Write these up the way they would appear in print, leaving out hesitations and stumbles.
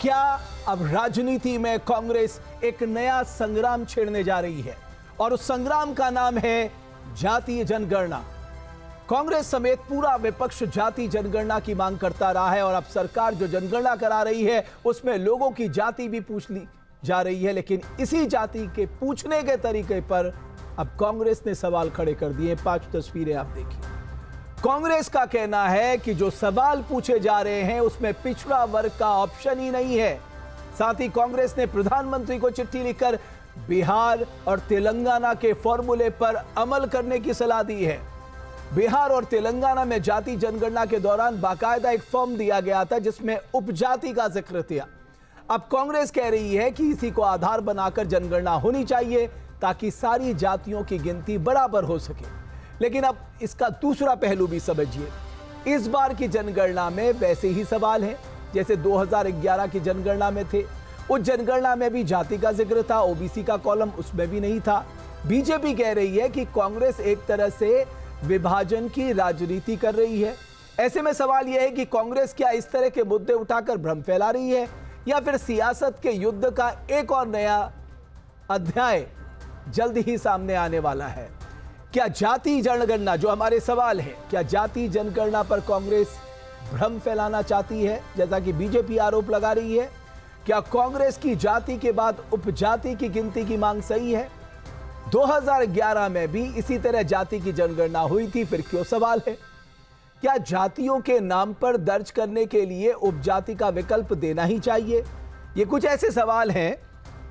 क्या अब राजनीति में कांग्रेस एक नया संग्राम छेड़ने जा रही है और उस संग्राम का नाम है जातीय जनगणना। कांग्रेस समेत पूरा विपक्ष जाति जनगणना की मांग करता रहा है और अब सरकार जो जनगणना करा रही है उसमें लोगों की जाति भी पूछ ली जा रही है, लेकिन इसी जाति के पूछने के तरीके पर अब कांग्रेस ने सवाल खड़े कर दिए। 5 तस्वीरें आप देखिए। कांग्रेस का कहना है कि जो सवाल पूछे जा रहे हैं उसमें पिछड़ा वर्ग का ऑप्शन ही नहीं है। साथ ही कांग्रेस ने प्रधानमंत्री को चिट्ठी लिखकर बिहार और तेलंगाना के फॉर्मूले पर अमल करने की सलाह दी है। बिहार और तेलंगाना में जाति जनगणना के दौरान बाकायदा एक फॉर्म दिया गया था जिसमें उपजाति का जिक्र था। अब कांग्रेस कह रही है कि इसी को आधार बनाकर जनगणना होनी चाहिए ताकि सारी जातियों की गिनती बराबर हो सके। लेकिन अब इसका दूसरा पहलू भी समझिए। इस बार की जनगणना में वैसे ही सवाल हैं जैसे 2011 की जनगणना में थे। उस जनगणना में भी जाति का जिक्र था, ओबीसी का कॉलम उसमें भी नहीं था। बीजेपी कह रही है कि कांग्रेस एक तरह से विभाजन की राजनीति कर रही है। ऐसे में सवाल यह है कि कांग्रेस क्या इस तरह के मुद्दे उठाकर भ्रम फैला रही है या फिर सियासत के युद्ध का एक और नया अध्याय जल्द ही सामने आने वाला है। क्या जाति जनगणना, जो हमारे सवाल है, क्या जाति जनगणना पर कांग्रेस भ्रम फैलाना चाहती है जैसा कि बीजेपी आरोप लगा रही है? क्या कांग्रेस की जाति के बाद उपजाति की गिनती की मांग सही है? 2011 में भी इसी तरह जाति की जनगणना हुई थी, फिर क्यों सवाल है? क्या जातियों के नाम पर दर्ज करने के लिए उपजाति का विकल्प देना ही चाहिए? ये कुछ ऐसे सवाल हैं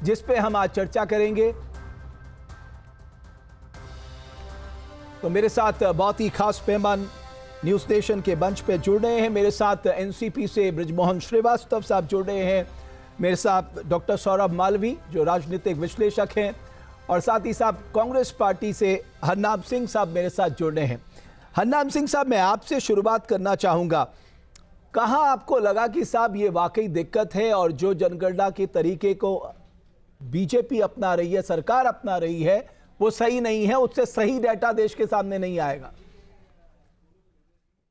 जिस पे हम आज चर्चा करेंगे। तो मेरे साथ बहुत ही खास मेहमान न्यूज स्टेशन के मंच पे जुड़ रहे हैं। मेरे साथ एनसीपी से बृजमोहन श्रीवास्तव साहब जुड़ रहे हैं, मेरे साथ डॉक्टर सौरभ मालवी जो राजनीतिक विश्लेषक हैं, और साथ ही साहब कांग्रेस पार्टी से हरनाम सिंह साहब मेरे साथ जुड़ रहे हैं। हरनाम सिंह साहब, मैं आपसे शुरुआत करना चाहूँगा। कहाँ आपको लगा कि साहब ये वाकई दिक्कत है और जो जनगणना के तरीके को बीजेपी अपना रही है, सरकार अपना रही है, वो सही नहीं है, उससे सही डाटा देश के सामने नहीं आएगा?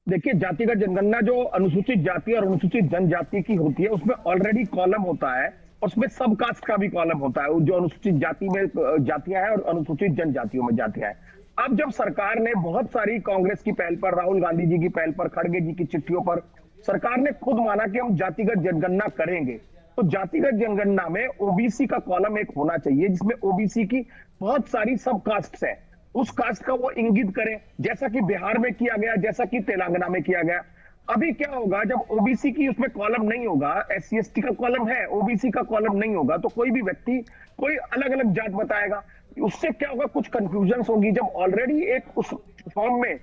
देखिए, जातिगत जनगणना जो अनुसूचित जाति और अनुसूचित जनजाति की होती है उसमें ऑलरेडी कॉलम होता है, उसमें सब कास्ट का भी कॉलम होता है, जो अनुसूचित जाति में जातियां हैं और अनुसूचित जनजातियों में जातियां हैं। अब जब सरकार ने बहुत सारी कांग्रेस की पहल पर, राहुल गांधी जी की पहल पर, खड़गे जी की चिट्ठियों पर सरकार ने खुद माना कि हम जातिगत जनगणना करेंगे, तो जातिगत जनगणना में ओबीसी का कॉलम एक होना चाहिए जिसमें ओबीसी की बहुत सारी सब कास्ट है, उस कास्ट का वो इंगित करें, जैसा कि बिहार में किया गया, जैसा कि तेलंगाना में किया गया। अभी क्या होगा, जब ओबीसी की उसमें कॉलम नहीं होगा, एससी एसटी का कॉलम है, ओबीसी का कॉलम नहीं होगा, तो कोई भी व्यक्ति कोई अलग अलग जात बताएगा। उससे क्या होगा, कुछ कंफ्यूजन होगी। जब ऑलरेडी एक उस फॉर्म में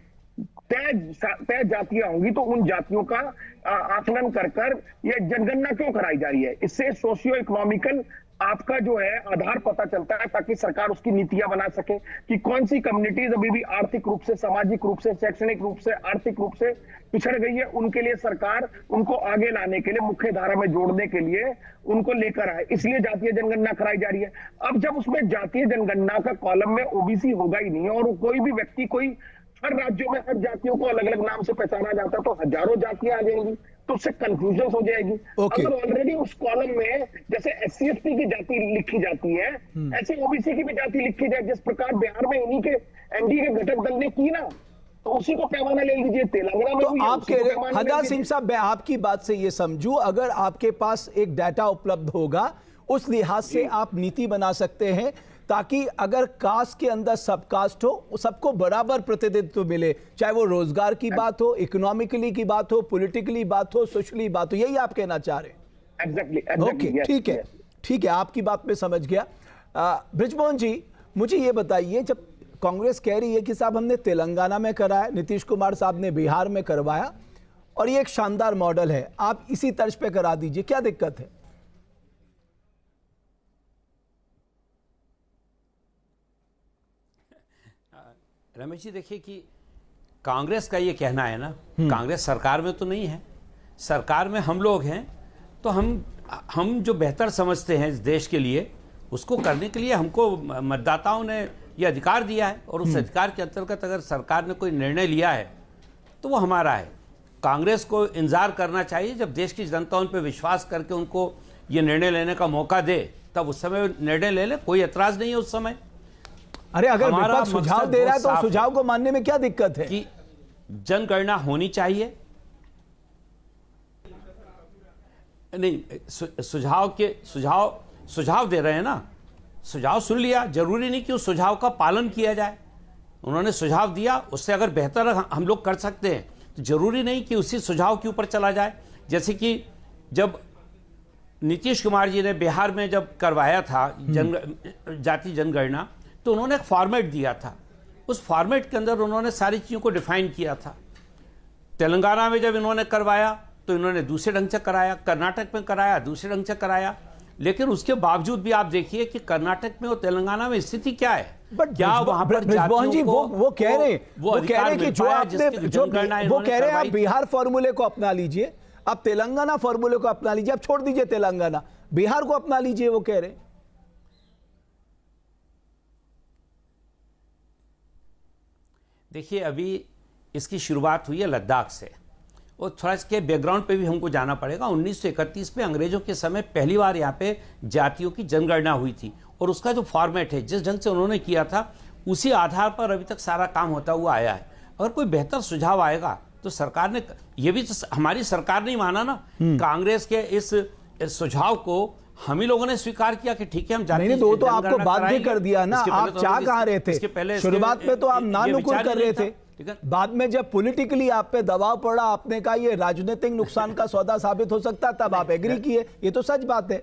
तय जातियां होंगी तो उन जातियों का आकलन कर ये जनगणना क्यों कराई जा रही है? इससे सोशियो इकोनॉमिकल आपका जो है आधार पता चलता है ताकि सरकार उसकी नीतियां बना सके कि कौन सी कम्युनिटीज अभी भी आर्थिक रूप से, सामाजिक रूप से, शैक्षणिक रूप से, आर्थिक रूप से पिछड़ गई है, उनके लिए सरकार उनको आगे लाने के लिए, मुख्य धारा में जोड़ने के लिए उनको लेकर आए, इसलिए जातीय जनगणना कराई जा रही है। अब जब उसमें जातीय जनगणना का कॉलम में ओबीसी होगा ही नहीं और कोई भी व्यक्ति, कोई हर राज्यों में हर जातियों को अलग अलग नाम से पहचाना जाता है, तो हजारों जातियां आ जाएंगी, तो उससे कंफ्यूजन हो जाएगी। अगर ऑलरेडी उस कॉलम में जैसे एससी एसटी की जाति लिखी जाती है, ऐसे ओबीसी की भी जाति लिखी जाए, जिस प्रकार बिहार में इन्हीं के एनडीए के घटक दल ने की ना, तो उसी को पैमाना ले लीजिए। तेलंगाना में तो आपके हरनाम सिंह साहब, मैं आपकी बात से ये समझूं, अगर आपके पास एक डाटा उपलब्ध होगा उस लिहाज से आप नीति बना सकते हैं ताकि अगर कास्ट के अंदर सब कास्ट हो, सबको बराबर प्रतिनिधित्व मिले, चाहे वो रोजगार की बात हो, इकोनॉमिकली की बात हो, पॉलिटिकली बात हो, सोशली बात हो। यही आप कहना चाह रहे हैं? एग्जैक्टली। ओके, ठीक है, आपकी बात में समझ गया। बृजमोहन जी, मुझे ये बताइए, जब कांग्रेस कह रही है कि साहब हमने तेलंगाना में कराया, नीतीश कुमार साहब ने बिहार में करवाया और ये एक शानदार मॉडल है, आप इसी तर्ज पे करा दीजिए, क्या दिक्कत है? रमेश जी, देखिए कि कांग्रेस का ये कहना है ना, कांग्रेस सरकार में तो नहीं है, सरकार में हम लोग हैं, तो हम जो बेहतर समझते हैं इस देश के लिए उसको करने के लिए हमको मतदाताओं ने ये अधिकार दिया है और उस अधिकार के अंतर्गत अगर सरकार ने कोई निर्णय लिया है तो वो हमारा है। कांग्रेस को इंतजार करना चाहिए जब देश की जनता उन पर विश्वास करके उनको ये निर्णय लेने का मौका दे तब उस समय निर्णय ले ले, कोई एतराज नहीं है उस समय। अरे अगर हमारा विपक्ष सुझाव मकसद दे रहा है बहुत तो साफ सुझाव को मानने में क्या दिक्कत है? कि जनगणना होनी चाहिए। नहीं, सुझाव दे रहे हैं ना, सुझाव सुन लिया, जरूरी नहीं कि उस सुझाव का पालन किया जाए। उन्होंने सुझाव दिया, उससे अगर बेहतर हम लोग कर सकते हैं तो जरूरी नहीं कि उसी सुझाव के ऊपर चला जाए। जैसे कि जब नीतीश कुमार जी ने बिहार में जब करवाया था जाति जनगणना, तो उन्होंने एक फॉर्मेट दिया था, उस फॉर्मेट के अंदर उन्होंने सारी चीज़ों को डिफाइन किया था। तेलंगाना में जब इन्होंने करवाया तो इन्होंने दूसरे ढंग से कराया, कर्नाटक में कराया दूसरे ढंग से कराया, लेकिन उसके बावजूद भी आप देखिए कि कर्नाटक में और तेलंगाना में स्थिति क्या है। क्या वहां पर ब्रिजमोहन जी वो कह रहे हैं कि जो आपने वो कह रहे हैं आप बिहार फॉर्मूले को अपना लीजिए, आप तेलंगाना फॉर्मूले को अपना लीजिए, आप छोड़ दीजिए तेलंगाना, बिहार को अपना लीजिए, वो कह रहे हैं। देखिए, अभी इसकी शुरुआत हुई है लद्दाख से, और थोड़ा इसके बैकग्राउंड पे भी हमको जाना पड़ेगा। 1931 में अंग्रेजों के समय पहली बार यहाँ पे जातियों की जनगणना हुई थी, और उसका जो फॉर्मेट है, जिस ढंग से उन्होंने किया था, उसी आधार पर अभी तक सारा काम होता हुआ आया है। अगर कोई बेहतर सुझाव आएगा तो सरकार ने, ये भी तो हमारी सरकार नहीं माना ना, कांग्रेस के इस सुझाव को हम ही लोगों ने स्वीकार किया कि ठीक है हम जाति नहीं, तो आपको बाध्य कर दिया ना। आप चाह कहाँ रहे थे? शुरुआत में तो आप नानुकुर कर रहे थे, बाद में जब पॉलिटिकली आप पे दबाव पड़ा, आपने कहा ये राजनीतिक नुकसान का सौदा साबित हो सकता, तब आप एग्री किए। ये तो सच बात है।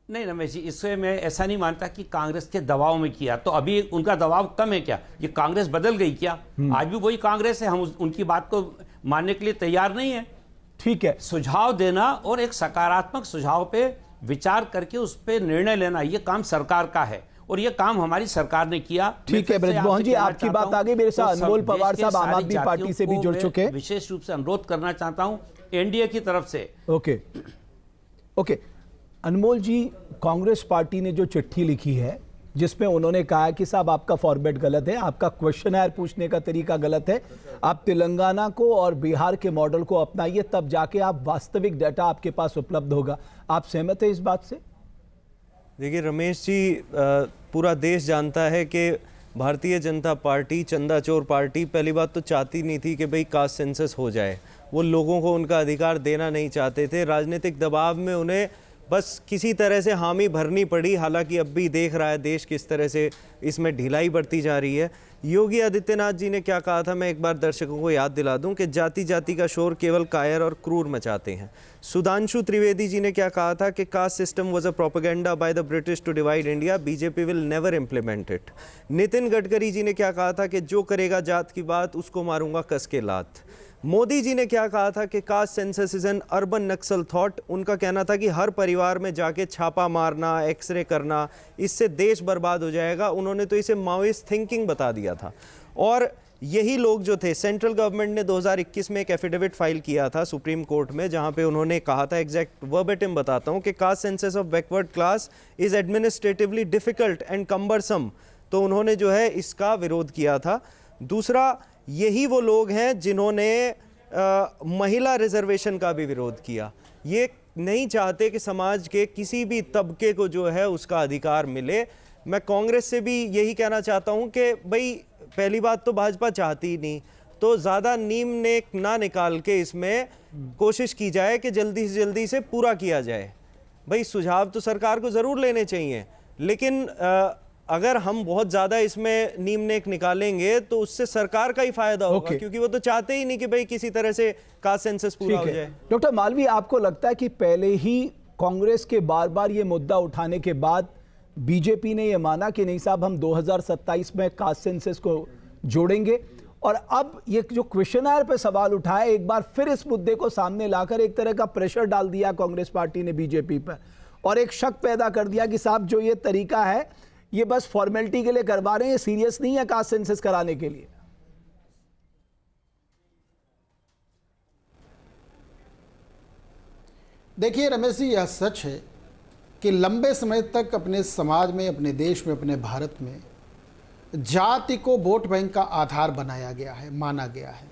नहीं रमेश जी, इससे मैं ऐसा नहीं मानता कि कांग्रेस के दबाव में किया। तो अभी उनका दबाव कम है क्या? ये कांग्रेस बदल गई क्या? आज भी वही कांग्रेस है, हम उनकी बात को मानने के लिए तैयार नहीं है। ठीक है, सुझाव देना और एक सकारात्मक सुझाव पे विचार करके उस पे निर्णय लेना, ये काम सरकार का है, और ये काम हमारी सरकार ने किया। ठीक है ब्रिजमोहन जी, आपकी बात आगे। मेरे साथ अनमोल पवार साहब आम आदमी पार्टी से भी जुड़ चुके हैं। विशेष रूप से अनुरोध करना चाहता हूं एनडीए की तरफ से। ओके अनमोल जी, कांग्रेस पार्टी ने जो चिट्ठी लिखी है जिसमें उन्होंने कहा कि साहब आपका फॉर्मेट गलत है, आपका क्वेश्चनर पूछने का तरीका गलत है, आप तेलंगाना को और बिहार के मॉडल को अपनाइए, तब जाके आप वास्तविक डाटा आपके पास उपलब्ध होगा। आप सहमत है इस बात से? देखिए रमेश जी, पूरा देश जानता है कि भारतीय जनता पार्टी चंदा चोर पार्टी पहली बात तो चाहती नहीं थी कि भाई कास्ट सेंसस हो जाए। वो लोगों को उनका अधिकार देना नहीं चाहते थे। राजनीतिक दबाव में उन्हें बस किसी तरह से हामी भरनी पड़ी। हालांकि अब भी देख रहा है देश किस तरह से इसमें ढिलाई बढ़ती जा रही है। योगी आदित्यनाथ जी ने क्या कहा था, मैं एक बार दर्शकों को याद दिला दूं कि जाति जाति का शोर केवल कायर और क्रूर मचाते हैं। सुधांशु त्रिवेदी जी ने क्या कहा था कि caste system was a propaganda by the British to divide India, BJP will never implement it. Nitin Gadkari ji ने क्या कहा था कि जो करेगा जात की बात उसको मारूंगा कस के लात। मोदी जी ने क्या कहा था कि caste census is an urban Naxal thought. उनका कहना था कि हर परिवार में जाके छापा मारना, एक्सरे करना, इससे देश बर्बाद हो जाएगा। उन्होंने तो इसे माओइस्ट थिंकिंग बता दिया था। और यही लोग जो थे, सेंट्रल गवर्नमेंट ने 2021 में एक एफिडेविट फाइल किया था सुप्रीम कोर्ट में, जहां पे उन्होंने कहा था, एग्जैक्ट वर्बेटिम बताता हूं, कि caste census of backward class is administratively difficult and cumbersome. तो उन्होंने जो है इसका विरोध किया था। दूसरा, यही वो लोग हैं जिन्होंने महिला रिजर्वेशन का भी विरोध किया। ये नहीं चाहते कि समाज के किसी भी तबके को जो है उसका अधिकार मिले। मैं कांग्रेस से भी यही कहना चाहता हूं कि भाई पहली बात तो भाजपा चाहती ही नहीं, तो ज़्यादा नीम नेक ना निकाल के इसमें कोशिश की जाए कि जल्दी से जल्दी से पूरा किया जाए। भाई सुझाव तो सरकार को ज़रूर लेने चाहिए, लेकिन अगर हम बहुत ज़्यादा इसमें नीम नेक निकालेंगे तो उससे सरकार का ही फायदा होगा, क्योंकि वो तो चाहते ही नहीं कि भाई किसी तरह से कास्ट सेंसस पूरा हो जाए। डॉक्टर मालवीय, आपको लगता है कि पहले ही कांग्रेस के बार बार ये मुद्दा उठाने के बाद बीजेपी ने ये माना कि नहीं साहब हम 2027 में कास्ट सेंसस को जोड़ेंगे, और अब ये जो क्वेश्चनर पे सवाल उठाए, एक बार फिर इस मुद्दे को सामने लाकर एक तरह का प्रेशर डाल दिया कांग्रेस पार्टी ने बीजेपी पर, और एक शक पैदा कर दिया कि साहब जो ये तरीका है ये बस फॉर्मेलिटी के लिए करवा रहे हैं, ये सीरियस नहीं है कास्ट सेंसस कराने के लिए। देखिए रमेश जी, यह सच है कि लंबे समय तक अपने समाज में, अपने देश में, अपने भारत में जाति को वोट बैंक का आधार बनाया गया है, माना गया है।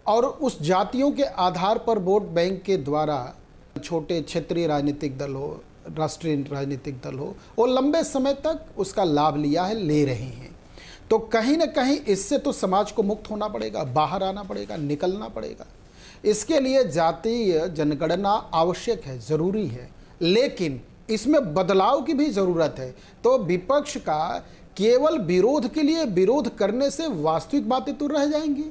और उस जातियों के आधार पर वोट बैंक के द्वारा छोटे क्षेत्रीय राजनीतिक दल हो, राष्ट्रीय राजनीतिक दल हो, वो लंबे समय तक उसका लाभ लिया है, ले रहे हैं। तो कहीं ना कहीं इससे तो समाज को मुक्त होना पड़ेगा, बाहर आना पड़ेगा, निकलना पड़ेगा। इसके लिए जातीय जनगणना आवश्यक है, ज़रूरी है, लेकिन इसमें बदलाव की भी ज़रूरत है। तो विपक्ष का केवल विरोध के लिए विरोध करने से वास्तविक बातें तो रह जाएंगी।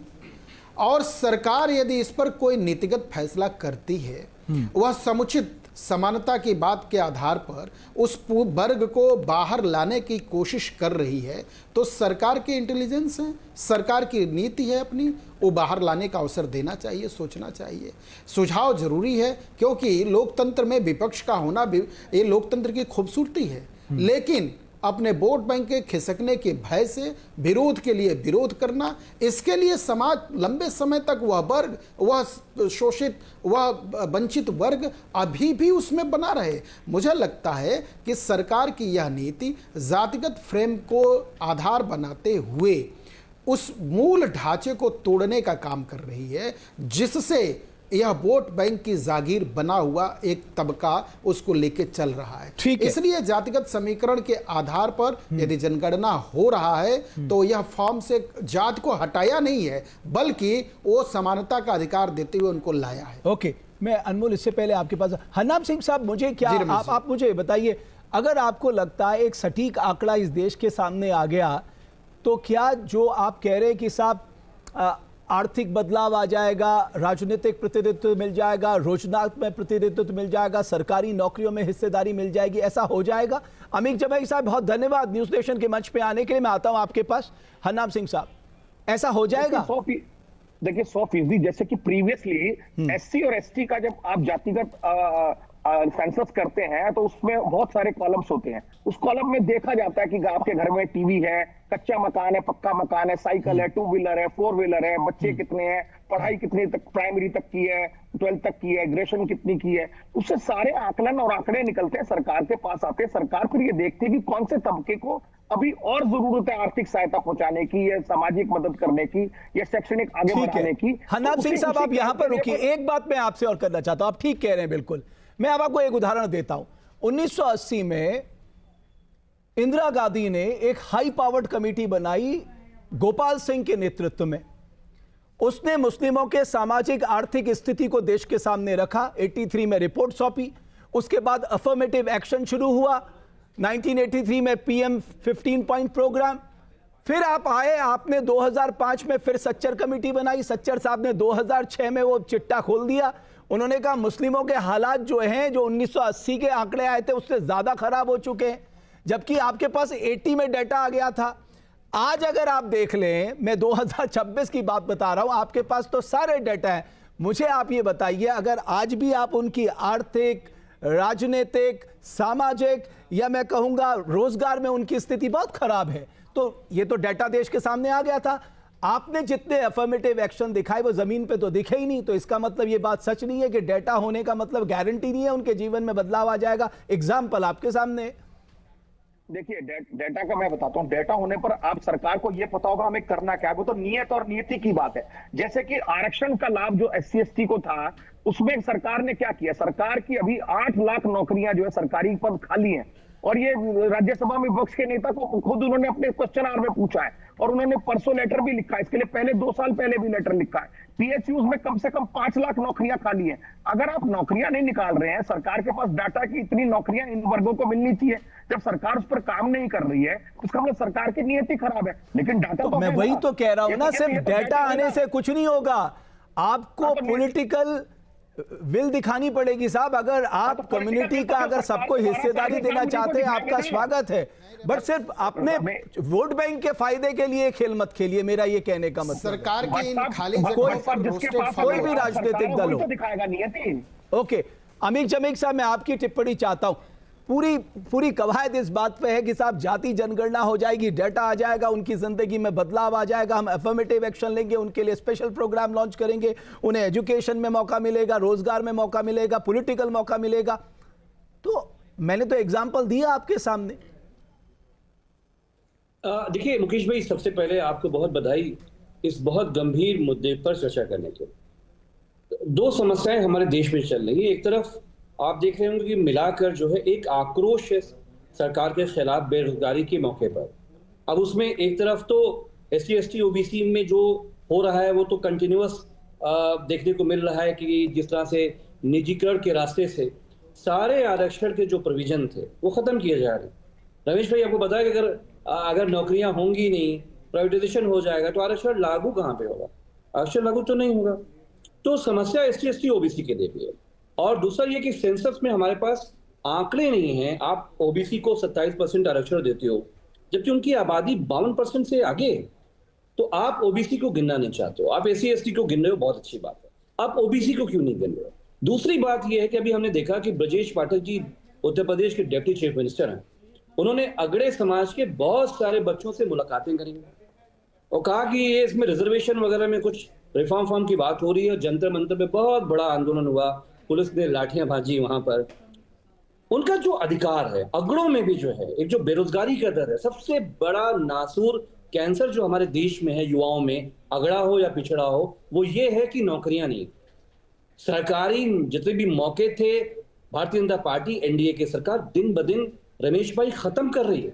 और सरकार यदि इस पर कोई नीतिगत फैसला करती है, वह समुचित समानता की बात के आधार पर उस वर्ग को बाहर लाने की कोशिश कर रही है, तो सरकार की इंटेलिजेंस है, सरकार की नीति है अपनी, वो बाहर लाने का अवसर देना चाहिए, सोचना चाहिए। सुझाव जरूरी है, क्योंकि लोकतंत्र में विपक्ष का होना भी ये लोकतंत्र की खूबसूरती है। लेकिन अपने वोट बैंक के खिसकने के भय से विरोध के लिए विरोध करना, इसके लिए समाज लंबे समय तक वह वर्ग, वह शोषित, वह वंचित वर्ग अभी भी उसमें बना रहे। मुझे लगता है कि सरकार की यह नीति जातिगत फ्रेम को आधार बनाते हुए उस मूल ढांचे को तोड़ने का काम कर रही है, जिससे यह वोट बैंक की जागीर बना हुआ एक तबका उसको लेके चल रहा है। ठीक है। इसलिए जातिगत समीकरण के आधार पर यदि जनगणना हो रहा है तो यह फॉर्म से जात को हटाया नहीं है, बल्कि वो समानता का अधिकार देते हुए उनको लाया है। ओके, मैं अनमोल इससे पहले आपके पास हरनाम सिंह साहब, मुझे क्या आप मुझे बताइए, अगर आपको लगता है एक सटीक आंकड़ा इस देश के सामने आ गया, तो क्या जो आप कह रहे हैं कि साहब आर्थिक बदलाव आ जाएगा, राजनीतिक प्रतिनिधित्व मिल जाएगा, रोजगार में प्रतिनिधित्व मिल जाएगा, सरकारी नौकरियों में हिस्सेदारी मिल जाएगी, ऐसा हो जाएगा? अमीक जमई साहब, बहुत धन्यवाद न्यूज नेशन के मंच पे आने के लिए। मैं आता हूं आपके पास। हरनाम सिंह साहब, ऐसा हो जाएगा? देखिए 100%, जैसे कि प्रीवियसली एससी और एसटी का जब आप जातिगत सेंसस करते हैं तो उसमें बहुत सारे कॉलम्स होते हैं। उस कॉलम में देखा जाता है कि आपके घर में टीवी है, कच्चा मकान है, पक्का मकान है, साइकिल है, 2 व्हीलर है, 4 व्हीलर है, बच्चे कितने हैं, पढ़ाई कितनी तक, प्राइमरी तक की है, 12th तक की है, ग्रेजुएशन कितनी की है, उससे सारे आकलन और आंकड़े निकलते हैं, सरकार के पास आते हैं। सरकार फिर ये देखती है कि कौन से तबके को अभी और जरूरत है आर्थिक सहायता पहुंचाने की, या सामाजिक मदद करने की, या शैक्षणिक आगे बढ़ाने की। हरनाम सिंह साहब, आप यहां पर रुकिए, एक बात मैं आपसे और करना चाहता हूं। आप ठीक कह रहे हैं, बिल्कुल। मैं अब आपको एक उदाहरण देता हूं। 1980 में इंदिरा गांधी ने एक हाई पावर्ड कमेटी बनाई गोपाल सिंह के नेतृत्व में। उसने मुस्लिमों के सामाजिक आर्थिक स्थिति को देश के सामने रखा, 83 में रिपोर्ट सौंपी। उसके बाद अफर्मेटिव एक्शन शुरू हुआ, 1983 में पीएम 15 पॉइंट प्रोग्राम। फिर आप आए, आपने 2005 में फिर सच्चर कमेटी बनाई। सच्चर साहब ने 2006 में वो चिट्टा खोल दिया। उन्होंने कहा मुस्लिमों के हालात जो हैं, जो 1980 के आंकड़े आए थे उससे ज्यादा खराब हो चुके हैं, जबकि आपके पास 80 में डाटा आ गया था। आज अगर आप देख लें, मैं 2026 की बात बता रहा हूं, आपके पास तो सारे डाटा हैं। मुझे आप ये बताइए, अगर आज भी आप उनकी आर्थिक, राजनीतिक, सामाजिक, या मैं कहूंगा रोजगार में उनकी स्थिति बहुत खराब है, तो ये तो डाटा देश के सामने आ गया था। आपने जितने अफर्मेटिव एक्शन दिखाए वो जमीन पे तो दिखे ही नहीं। तो इसका मतलब ये बात सच नहीं है कि डाटा होने का मतलब गारंटी नहीं है उनके जीवन में बदलाव आ जाएगा। एग्जाम्पल आपके सामने। देखिए डेटा का मैं बताता हूं। डेटा होने पर आप सरकार को यह पता होगा हमें करना क्या है, वो तो नियत और नीति की बात है। जैसे कि आरक्षण का लाभ जो SC ST को था, उसमें सरकार ने क्या किया, सरकार की अभी 8 लाख नौकरियां जो है सरकारी पद खाली हैं, और ये राज्यसभा में विपक्ष के नेता को खुद उन्होंने अपने क्वेश्चन आवर में पूछा है, और उन्होंने परसों लेटर भी लिखा है, इसके लिए पहले 2 साल पहले भी लेटर लिखा है। PSUs में कम से कम 5 लाख नौकरियां खाली हैं। अगर आप नौकरियां नहीं निकाल रहे हैं, सरकार के पास डाटा की इतनी नौकरियां इन वर्गों को मिलनी चाहिए, जब सरकार उस पर काम नहीं कर रही है तो उसका मतलब सरकार की नीति खराब है। लेकिन डाटा तो मैं वही तो कह रहा हूं ना, सिर्फ डाटा आने से कुछ नहीं होगा, आपको पॉलिटिकल विल दिखानी पड़ेगी साहब। अगर आप कम्युनिटी का, अगर सबको हिस्सेदारी देना चाहते हैं, आपका स्वागत है, बट सिर्फ अपने वोट बैंक के फायदे के लिए खेल मत खेलिए, मेरा ये कहने का मतलब। सरकार की इन खाली कोई भी राजनीतिक दल हो दिखाएगा नियति। ओके, अमीक जमीक साहब, मैं आपकी टिप्पणी चाहता हूं। पूरी कवायद इस बात पे है कि साहब जाति जनगणना हो जाएगी, डाटा आ जाएगा, उनकी जिंदगी में बदलाव आ जाएगा, हम अफर्मेटिव एक्शन लेंगे, उनके लिए स्पेशल प्रोग्राम लॉन्च करेंगे, उन्हें एजुकेशन में मौका मिलेगा, रोजगार में मौका मिलेगा, पॉलिटिकल मौका मिलेगा। तो मैंने तो एग्जाम्पल दिया आपके सामने। देखिए मुकेश भाई, सबसे पहले आपको बहुत बधाई इस बहुत गंभीर मुद्दे पर चर्चा करने के लिए। दो समस्याएं हमारे देश में चल रही है। एक तरफ आप देख रहे होंगे कि मिलाकर जो है एक आक्रोश है सरकार के खिलाफ बेरोजगारी के मौके पर। अब उसमें एक तरफ तो SC ST OBC में जो हो रहा है वो तो कंटिन्यूअस देखने को मिल रहा है कि जिस तरह से निजीकरण के रास्ते से सारे आरक्षण के जो प्रोविजन थे वो खत्म किए जा रहे हैं। रमेश भाई आपको बताया कि अगर नौकरियां होंगी नहीं, प्राइवेटाइजेशन हो जाएगा तो आरक्षण लागू कहाँ पे होगा? आरक्षण लागू तो नहीं होगा। तो समस्या SC ST OBC के लिए भी है। और दूसरा ये कि सेंसस में हमारे पास आंकड़े नहीं हैं। आप OBC को 27% आरक्षण देते हो जबकि उनकी आबादी 52% से आगे है। तो आप OBC को गिनना नहीं चाहते हो, आप SC ST को गिन रहे हो, बहुत अच्छी बात है। आप OBC को क्यों नहीं गिन रहे हो? दूसरी बात यह है कि अभी हमने देखा कि ब्रजेश पाठक जी उत्तर प्रदेश के डिप्टी चीफ मिनिस्टर हैं। उन्होंने अगड़े समाज के बहुत सारे बच्चों से मुलाकातें करी और कहा कि ये इसमें रिजर्वेशन वगैरह में कुछ रिफॉर्म की बात हो रही है। जंतर मंतर पे बहुत बड़ा आंदोलन हुआ, पुलिस ने लाठियां भाजी वहां पर। उनका जो अधिकार है, अगड़ों में भी जो है, एक जो बेरोजगारी का दर है, सबसे बड़ा नासूर कैंसर जो हमारे देश में है युवाओं में, अगड़ा हो या पिछड़ा हो, वो ये है कि नौकरियां नहीं। सरकारी जितने भी मौके थे भारतीय जनता पार्टी NDA की सरकार दिन ब दिन रमेश भाई खत्म कर रही है।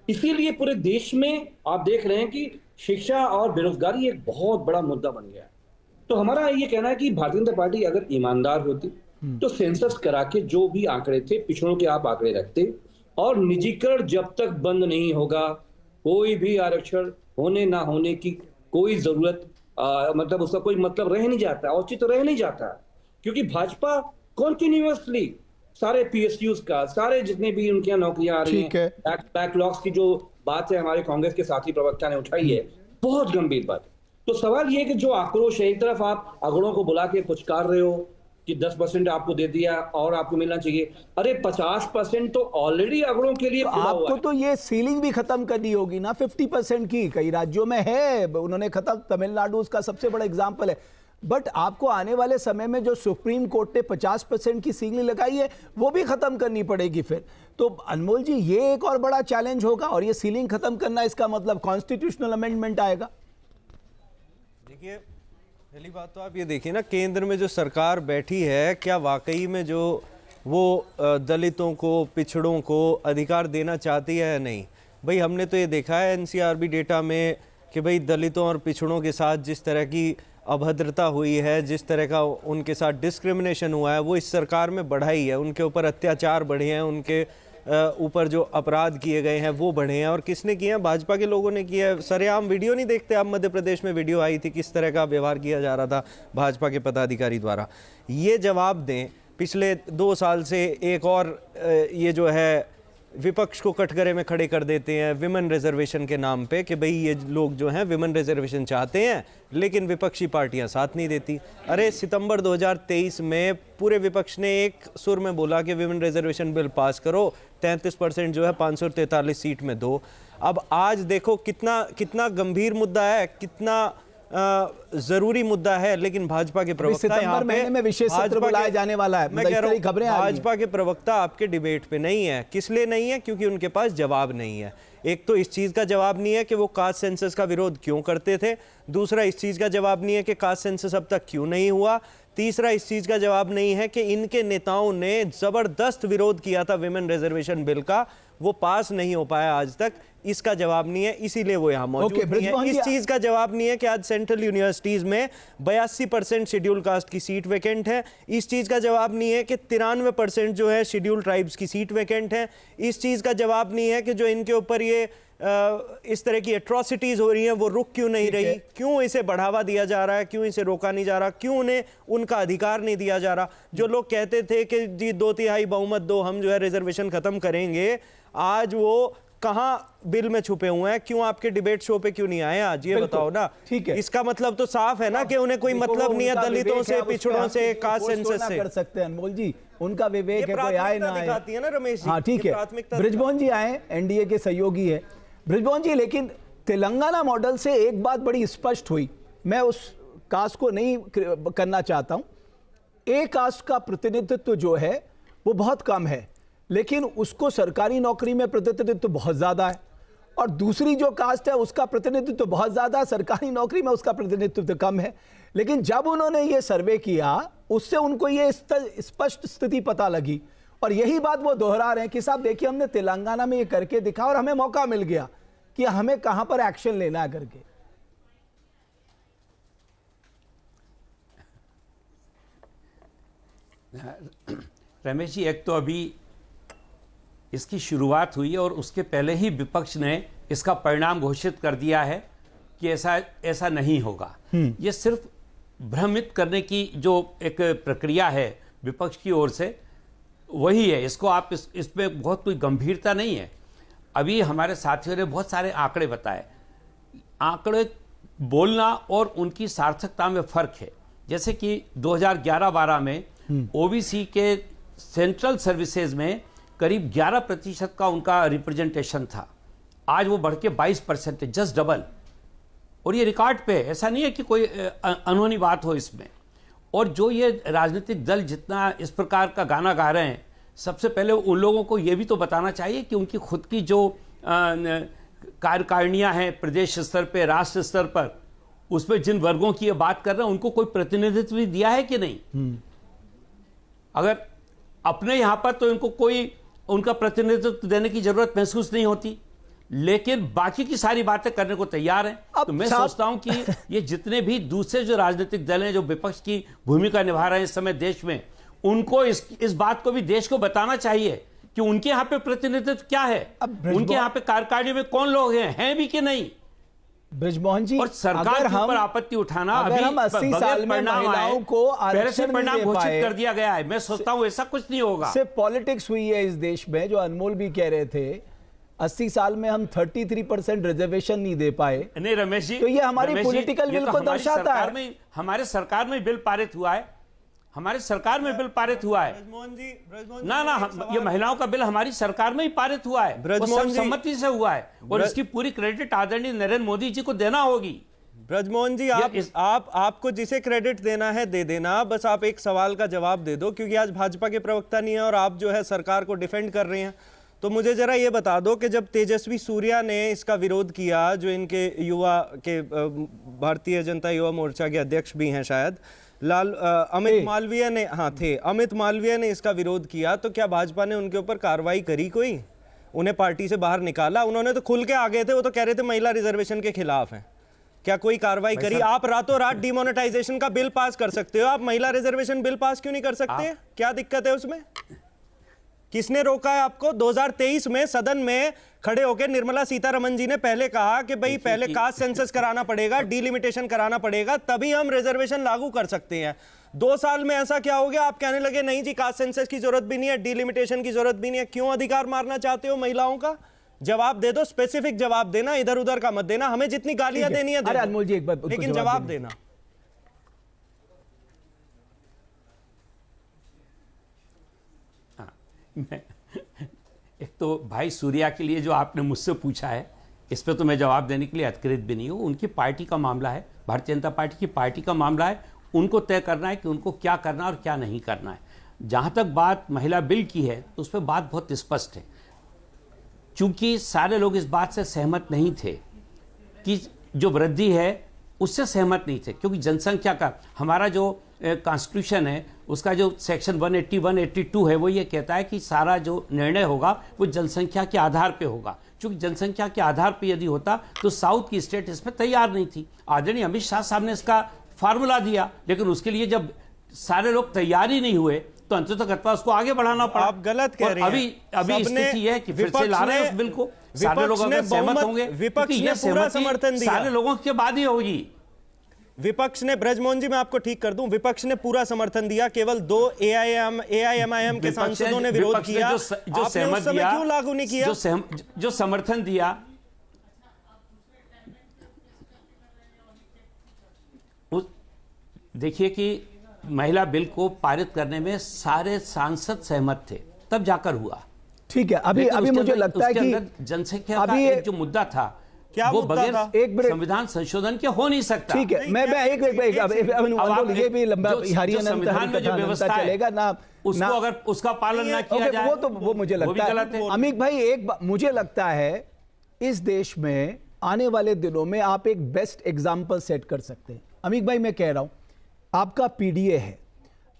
इसीलिए पूरे देश में आप देख रहे हैं कि शिक्षा और बेरोजगारी एक बहुत बड़ा मुद्दा बन गया है। तो हमारा ये कहना है कि भारतीय जनता पार्टी अगर ईमानदार होती तो सेंसस करा के जो भी आंकड़े थे, पिछड़ों के आप आंकड़े रखते, और निजीकरण जब तक बंद नहीं होगा कोई भी आरक्षण होने ना होने की कोई जरूरत मतलब उसका कोई मतलब रह नहीं जाता, औचित्य रह नहीं जाता। क्योंकि भाजपा कॉन्टिन्यूअसली सारे PSUs का, सारे जितने भी उनके यहाँ नौकरियां आ रही हैं, बैकलॉग्स की जो बात है हमारे कांग्रेस के साथी प्रवक्ता ने उठाई है, बहुत गंभीर बात। तो सवाल ये है कि जो आक्रोश है, एक तरफ आप अगड़ों को बुला के पुचकार रहे हो कि 10% आपको दे दिया और आपको मिलना चाहिए। अरे 50% तो ऑलरेडी अगड़ों के लिए खुला हुआ है। आपको तो ये सीलिंग भी खत्म करनी होगी ना 50% की। कई राज्यों में है, उन्होंने खत्म, तमिलनाडु उसका सबसे बड़ा एग्जाम्पल है। बट आपको आने वाले समय में जो सुप्रीम कोर्ट ने 50% की सीलिंग लगाई है वो भी खत्म करनी पड़ेगी फिर। तो अनमोल जी, ये एक और बड़ा चैलेंज होगा, और ये सीलिंग खत्म करना इसका मतलब कॉन्स्टिट्यूशनल अमेंडमेंट आएगा। देखिए, पहली बात तो आप ये देखिए ना, केंद्र में जो सरकार बैठी है, क्या वाकई में जो वो दलितों को, पिछड़ों को अधिकार देना चाहती है या नहीं? भाई हमने तो ये देखा है NCRB डेटा में कि भाई दलितों और पिछड़ों के साथ जिस तरह की अभद्रता हुई है, जिस तरह का उनके साथ डिस्क्रिमिनेशन हुआ है, वो इस सरकार में बढ़ा ही है। उनके ऊपर अत्याचार बढ़े हैं, उनके ऊपर जो अपराध किए गए हैं वो बढ़े हैं। और किसने किए हैं? भाजपा के लोगों ने किया है। सरेआम वीडियो नहीं देखते आप? मध्य प्रदेश में वीडियो आई थी, किस तरह का व्यवहार किया जा रहा था भाजपा के पदाधिकारी द्वारा। ये जवाब दें। पिछले 2 साल से एक और ये जो है विपक्ष को कटघरे में खड़े कर देते हैं विमेन रिजर्वेशन के नाम पे कि भाई ये लोग जो हैं विमेन रिजर्वेशन चाहते हैं, लेकिन विपक्षी पार्टियां साथ नहीं देती। अरे सितंबर 2023 में पूरे विपक्ष ने एक सुर में बोला कि विमेन रिजर्वेशन बिल पास करो, 33% जो है 543 सीट में दो। अब आज देखो कितना गंभीर मुद्दा है, कितना जरूरी मुद्दा है, लेकिन भाजपा के प्रवक्ता यहाँ पे में विशेष सत्र बुलाया जाने वाला है। मैं कह रहा हूँ भाजपा के प्रवक्ता आपके डिबेट पे नहीं है। किस लिए नहीं है? क्योंकि उनके पास जवाब नहीं है। एक तो इस चीज का जवाब नहीं है कि वो कास्ट सेंसस का विरोध क्यों करते थे, दूसरा इस चीज का जवाब नहीं है कि कास्ट सेंसस अब तक क्यों नहीं हुआ, तीसरा इस चीज का जवाब नहीं है कि इनके नेताओं ने जबरदस्त विरोध किया था विमेन रिजर्वेशन बिल का, वो पास नहीं हो पाया आज तक, इसका जवाब नहीं है, इसीलिए वो यहाँ मौजूद नहीं है। इस चीज का जवाब नहीं है कि आज सेंट्रल यूनिवर्सिटीज में 82% शेड्यूल कास्ट की सीट वैकेंट है। इस चीज का जवाब नहीं है कि 93% जो है शेड्यूल ट्राइब्स की सीट वैकेंट है। इस चीज का जवाब नहीं है कि जो इनके ऊपर ये इस तरह की एट्रोसिटीज हो रही हैं वो रुक क्यों नहीं रही, क्यों इसे बढ़ावा दिया जा रहा है, क्यों इसे रोका नहीं जा रहा, क्यों उन्हें उनका अधिकार नहीं दिया जा रहा। जो लोग कहते थे कि जी 2/3 बहुमत दो, हम जो है रिजर्वेशन खत्म करेंगे, आज वो कहाँ बिल में छुपे हुए हैं? क्यों आपके डिबेट शो पे क्यों नहीं आए आज? ये बताओ ना। ठीक है, इसका मतलब तो साफ है ना कि उन्हें कोई मतलब नहीं है दलितों से, पिछड़ों से, कास्ट सेंसस से। कर सकते हैं अनमोल जी, उनका विवेक है, कोई आए ना आए। दिखाती है ना रमेश जी। हाँ ठीक है, ब्रिजमोहन जी आए, NDA के सहयोगी है ब्रिजमोहन जी। लेकिन तेलंगाना मॉडल से एक बात बड़ी स्पष्ट हुई, मैं उस कास्ट को नहीं करना चाहता हूं, एक कास्ट का प्रतिनिधित्व जो है वो बहुत कम है, लेकिन उसको सरकारी नौकरी में प्रतिनिधित्व बहुत ज्यादा है। और दूसरी जो कास्ट है उसका प्रतिनिधित्व तो बहुत ज्यादा, सरकारी नौकरी में उसका प्रतिनिधित्व तो कम है। लेकिन जब उन्होंने ये सर्वे किया उससे उनको ये स्पष्ट स्थिति पता लगी, और यही बात वो दोहरा रहे हैं कि साहब देखिए हमने तेलंगाना में ये करके दिखा और हमें मौका मिल गया कि हमें कहां पर एक्शन लेना है करके। रमेश जी, एक तो अभी इसकी शुरुआत हुई और उसके पहले ही विपक्ष ने इसका परिणाम घोषित कर दिया है कि ऐसा नहीं होगा। ये सिर्फ भ्रमित करने की जो एक प्रक्रिया है विपक्ष की ओर से, वही है। इसको आप इसमें बहुत कोई गंभीरता नहीं है। अभी हमारे साथियों ने बहुत सारे आंकड़े बताए। आंकड़े बोलना और उनकी सार्थकता में फर्क है। जैसे कि 2011-12 में ओबीसी के सेंट्रल सर्विसेज में करीब 11% का उनका रिप्रेजेंटेशन था। आज वो बढ़ के 22% है, जस्ट डबल। और ये रिकॉर्ड पे है, ऐसा नहीं है कि कोई अनहोनी बात हो इसमें। और जो ये राजनीतिक दल जितना इस प्रकार का गाना गा रहे हैं, सबसे पहले उन लोगों को ये भी तो बताना चाहिए कि उनकी खुद की जो कार्यकारिणियां हैं प्रदेश स्तर पे, राष्ट्र स्तर पर, उसमें जिन वर्गों की ये बात कर रहे हैं उनको कोई प्रतिनिधित्व भी दिया है कि नहीं। अगर अपने यहां पर तो इनको कोई उनका प्रतिनिधित्व देने की जरूरत महसूस नहीं होती, लेकिन बाकी की सारी बातें करने को तैयार हैं। तो मैं सोचता हूं कि ये जितने भी दूसरे जो राजनीतिक दल हैं जो विपक्ष की भूमिका निभा रहे हैं इस समय देश में, उनको इस बात को भी देश को बताना चाहिए कि उनके यहां पे प्रतिनिधित्व क्या है, उनके यहां पे कार्यकारिणी में कौन लोग हैं भी कि नहीं। ब्रिजमोहन जी, और सरकार के ऊपर आपत्ति उठाना, अभी हम 80 साल में महिलाओं को पहले से आरक्षण परिणाम नहीं दे घोषित पाए, कर दिया गया है। मैं सोचता हूं ऐसा कुछ नहीं होगा। सिर्फ पॉलिटिक्स हुई है इस देश में, जो अनमोल भी कह रहे थे 80 साल में हम 33% रिजर्वेशन नहीं दे पाए। नहीं रमेश जी, तो ये हमारी रमेश जी, पॉलिटिकल ये विल तो को हमारी दर्शाता सरकार है। में, हमारे सरकार में बिल पारित हुआ है, हमारे सरकार में बिल पारित हुआ है। ये महिलाओं का बिल हमारी सरकार में ही पारित हुआ है, वो सर्वसम्मति से हुआ है। और इसकी पूरी क्रेडिट आदरणीय नरेंद्र मोदी जी को देना होगी। ब्रजमोहन जी, आपको जिसे क्रेडिट देना है दे देना, बस आप एक सवाल का जवाब दे दो, क्योंकि आज भाजपा के प्रवक्ता नहीं है और आप जो है सरकार को डिफेंड कर रहे हैं। तो मुझे जरा ये बता दो कि जब तेजस्वी सूर्या ने इसका विरोध किया, जो इनके युवा के भारतीय जनता युवा मोर्चा के अध्यक्ष भी हैं शायद, अमित मालवीय ने, अमित मालवीय ने इसका विरोध किया, तो क्या भाजपा ने उनके ऊपर कार्रवाई करी? कोई उन्हें पार्टी से बाहर निकाला? उन्होंने तो खुल के आ गए थे, वो तो कह रहे थे महिला रिजर्वेशन के खिलाफ हैं। क्या कोई कार्रवाई करी? आप रातों रात डिमोनेटाइजेशन का बिल पास कर सकते हो, आप महिला रिजर्वेशन बिल पास क्यों नहीं कर सकते? क्या दिक्कत है उसमें? किसने रोका है आपको? 2023 में सदन में खड़े होकर निर्मला सीतारमण जी ने पहले कहा कि भाई पहले कास्ट सेंसस कराना पड़ेगा, डिलिमिटेशन कराना पड़ेगा, तभी हम रिजर्वेशन लागू कर सकते हैं। 2 साल में ऐसा क्या हो गया? आप कहने लगे नहीं जी कास्ट सेंसस की जरूरत भी नहीं है, डिलिमिटेशन की जरूरत भी नहीं है। क्यों अधिकार मारना चाहते हो महिलाओं का? जवाब दे दो, स्पेसिफिक जवाब देना, इधर उधर का मत देना। हमें जितनी गालियां देनी है अरे अनमोल जी एक बात, लेकिन जवाब देना। एक तो भाई सूर्या के लिए जो आपने मुझसे पूछा है, इस पे तो मैं जवाब देने के लिए अधिकृत भी नहीं हूँ। उनकी पार्टी का मामला है, भारतीय जनता पार्टी की पार्टी का मामला है, उनको तय करना है कि उनको क्या करना है और क्या नहीं करना है। जहाँ तक बात महिला बिल की है तो उस पर बात बहुत स्पष्ट है। चूंकि सारे लोग इस बात से सहमत नहीं थे कि जो वृद्धि है उससे सहमत नहीं थे, क्योंकि जनसंख्या का हमारा जो कॉन्स्टिट्यूशन है उसका जो सेक्शन 180, 182 है वो ये कहता है कि सारा जो निर्णय होगा वो जनसंख्या के आधार पे होगा। चूंकि जनसंख्या के आधार पे यदि होता तो साउथ की स्टेट इसमें तैयार नहीं थी। आदरणीय अमित शाह साहब ने इसका फार्मूला दिया, लेकिन उसके लिए जब सारे लोग तैयार ही नहीं हुए तो अंततः उसको आगे बढ़ाना पड़ा। आप गलत कह रहे हैं। अभी स्थिति है कि फिर से ला रहे हैं उस बिल को। सारे लोग अगर सहमत होंगे, विपक्ष ने पूरा समर्थन दिया, सारे लोगों के बाद ही होगी। विपक्ष ने, ब्रजमोहन जी मैं आपको ठीक कर दूं, विपक्ष ने पूरा समर्थन दिया, केवल 2 AIMIM के सांसदों ने विरोध किया। जो सहमत दिया, क्यों लागू नहीं किया? जो समर्थन दिया, देखिए कि महिला बिल को पारित करने में सारे सांसद सहमत थे, तब जाकर हुआ। ठीक है, अभी मुझे लगता है कि जनसंख्या का एक जो मुद्दा था क्या वो मुद्दा बगैर था? संविधान संशोधन के हो नहीं सकता। ठीक है, मैं एक ये भी लंबा संविधान में जो व्यवस्था चलेगा ना, उसको अगर उसका पालन ना किया जाए वो मुझे लगता है। अमित भाई, मुझे लगता है इस देश में आने वाले दिनों में आप एक बेस्ट एग्जाम्पल सेट कर सकते हैं? अमीक भाई, मैं कह रहा हूं, आपका पीडीए है,